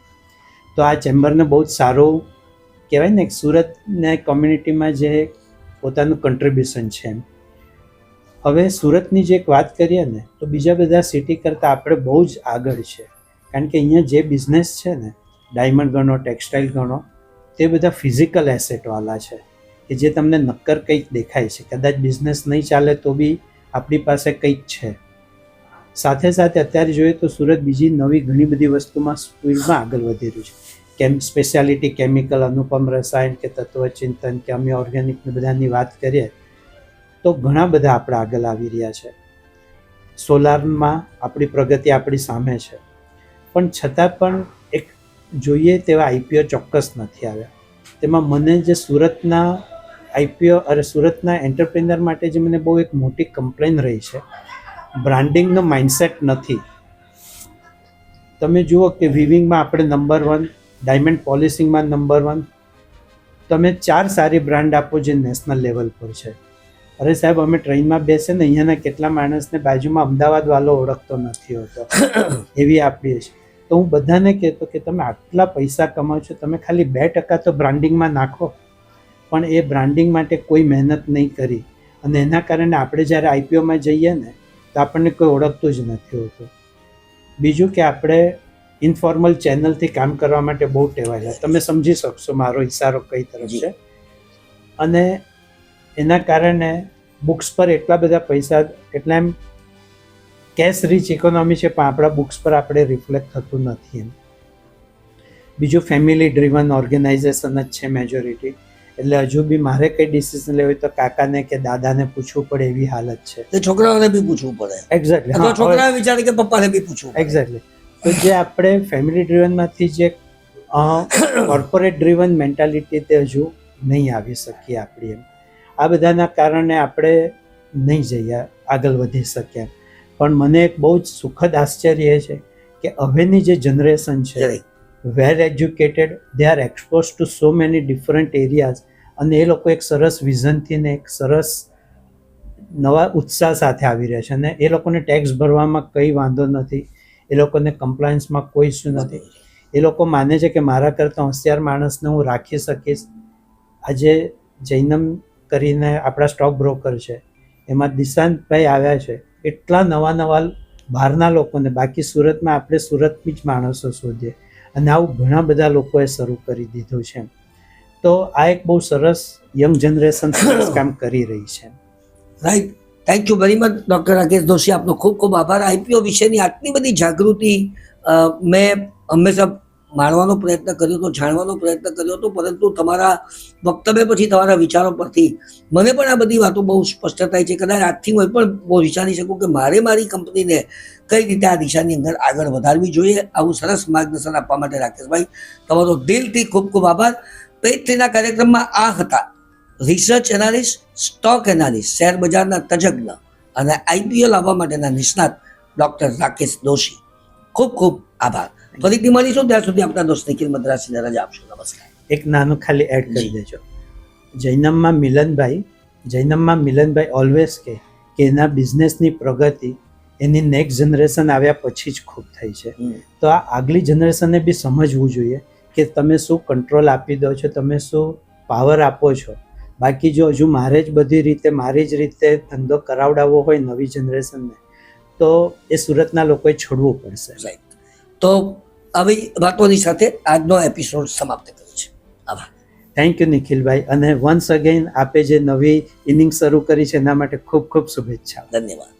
તો આ ચેમ્બરને બહુ જ સારું કહેવાય ને, સુરતને કોમ્યુનિટીમાં જે પોતાનું કન્ટ્રીબ્યુશન છે. હવે સુરતની જે એક વાત કરીએ ને તો બીજા બધા સિટી કરતાં આપણે બહુ જ આગળ છે, કારણ કે અહીંયા જે બિઝનેસ છે ને, ડાયમંડ ગણો, ટેક્સટાઇલ ગણો, તે બધા ફિઝિકલ એસેટવાળા છે કે જે તમને નક્કર કંઈક દેખાય છે. કદાચ બિઝનેસ નહીં ચાલે તો બી આપણી પાસે કંઈક છે. સાથે સાથે અત્યારે જોઈએ તો સુરત બીજી નવી ઘણી બધી વસ્તુમાં સ્પીડમાં આગળ વધી રહ્યું છે. સ્પેશિયાલિટી કેમિકલ, અનુપમ રસાયણ કે તત્વચિંતન કે અમે ઓર્ગેનિકની બધાની વાત કરીએ તો ઘણા બધા આપણે આગળ આવી રહ્યા છે. સોલારમાં આપણી પ્રગતિ આપણી સામે છે, પણ છતાં પણ એક જોઈએ તેવા આઈપીઓ ચોક્કસ નથી આવ્યા. તેમાં મને જે સુરતના આઈપીઓ સુરતના એન્ટરપ્રિનર માટે જે મને બહુ એક મોટી કમ્પ્લેન રહી છે, બ્રાન્ડિંગનો માઇન્ડસેટ નથી. તમે જુઓ કે વિવિંગમાં આપણે નંબર 1, ડાયમંડ પોલિશિંગમાં નંબર 1, તમે 4 સારી બ્રાન્ડ આપો જે નેશનલ લેવલ પર છે. અરે સાહેબ, અમે ટ્રેનમાં બેસે ને અહીંયાના કેટલા માણસને બાજુમાં અમદાવાદ વાળો ઓળખતો નથી હોતો, એવી આપણી છે. તો હું બધાને કહેતો કે તમે આટલા પૈસા કમાવો છો, તમે ખાલી 2% તો બ્રાન્ડિંગમાં નાખો. પણ એ બ્રાન્ડિંગ માટે કોઈ મહેનત નહીં કરી અને એના કારણે આપણે જ્યારે આઈપીઓમાં જઈએ ને તો આપણને કોઈ ઓળખતું જ નથી હોતું. બીજું કે આપણે ઇન્ફોર્મલ ચેનલથી કામ કરવા માટે બહુ ટેવાયેલા, તમે સમજી શકશો મારો ઇશારો કઈ તરફ છે. અને એના કારણે બુક્સ પર એટલા બધા પૈસા, એટલે એમ કેશ રીચ ઇકોનોમી છે પણ આપણા બુક્સ પર આપણે રિફ્લેક્ટ થતું નથી એમ. બીજું ફેમિલી ડ્રીવન ઓર્ગેનાઇઝેશન જ છે મેજોરિટી, એટલે હજુ બી મારે કંઈ ડિસિઝન લેવું હોય તો કાકાને કે દાદાને પૂછવું પડે એવી હાલત છે. તે છોકરાઓને બી પૂછવું પડે. એક્ઝેક્ટલી. અથવા છોકરાએ વિચારે કે પપ્પાને બી પૂછવું. એક્ઝેક્ટલી. તો જે આપણે ફેમિલી ડ્રીવનમાંથી જે કોર્પોરેટ ડ્રીવન મેન્ટાલિટી તે હજુ નહીં આવી શકીએ આપણી એમ. આ બધાના કારણે આપણે નહીં જઈએ, આગળ વધી શકીએ. પણ મને એક બહુ જ સુખદ આશ્ચર્ય એ છે કે હવેની જે જનરેશન છે, well educated, they are expose two so many different areas, અને એ લોકો એક સરસ વિઝનથી ને એક સરસ નવા ઉત્સાહ સાથે આવી રહ્યા છે અને એ લોકોને ટેક્સ ભરવામાં કંઈ વાંધો નથી, એ લોકોને કમ્પ્લાયન્સમાં કોઈ ઇસ્યુ નથી. એ લોકો માને છે કે મારા કરતાં હોશિયાર માણસને હું રાખી શકીશ. આજે જૈનમ કરીને આપણા સ્ટોક બ્રોકર છે, એમાં દિશાંતભાઈ આવ્યા છે. એટલા નવા બહારના લોકોને, બાકી સુરતમાં આપણે સુરતની જ માણસો શોધીએ અને આવું ઘણા બધા લોકોએ શરૂ કરી દીધું છે. તો આ એક બહુ સરસ યંગ જનરેશન સરસ કામ કરી રહી છે. Right, thank you very much doctor Rakesh Doshi, આપનો ખૂબ ખૂબ આભાર. આઈપીઓ વિશેની આટલી બધી જાગૃતિ મેં હંમેશા માણવાનો પ્રયત્ન કર્યો હતો, જાણવાનો પ્રયત્ન કર્યો હતો, પરંતુ તમારા વક્તવ્ય પછી, તમારા વિચારો પરથી મને પણ આ બધી વાતો બહુ સ્પષ્ટ થાય છે. કદાચ આજથી હું એ પણ બહુ વિચારી શકું કે મારે મારી કંપનીને કઈ રીતે આ દિશાની અંદર આગળ વધારવી જોઈએ. આવું સરસ માર્ગદર્શન આપવા માટે રાકેશભાઈ તમારો દિલથી ખૂબ ખૂબ આભાર. પેજ3ના કાર્યક્રમમાં આ હતા research analyst, stock analyst, share બજારના તજજ્ઞ અને આઈપીઓ લાવવા માટેના નિષ્ણાત ડૉક્ટર રાકેશ દોશી. ખૂબ ખૂબ આભાર. ફરીથી મળીશું, ત્યાં સુધી આપણા દોસ્ત નિખિલ મદ્રાસીને રજા આપશો. નમસ્કાર. એક નાનું ખાલી એડ કરી દેજો. જૈનમમાં મિલનભાઈ ઓલવેઝ કહે કે એના બિઝનેસની પ્રગતિ એની નેક્સ્ટ જનરેશન આવ્યા પછી જ ખૂબ થઈ છે. તો આ આગલી જનરેશનને બી સમજવું જોઈએ કે તમે શું કંટ્રોલ આપી દો છો, તમે શું પાવર આપો છો. બાકી જો હજુ મારે જ બધી રીતે મારી જ રીતે ધંધો કરાવડાવવો હોય નવી જનરેશનને, તો એ સુરતના લોકોએ છોડવું પડશે. રાઈટ. તો આવી વાતોની સાથે આજનો એપિસોડ સમાપ્ત કર્યો છે. આભાર. થેન્ક યુ નિખિલભાઈ, અને વન્સ અગેન આપે જે નવી ઇનિંગ શરૂ કરી છે એના માટે ખૂબ ખૂબ શુભેચ્છા. ધન્યવાદ.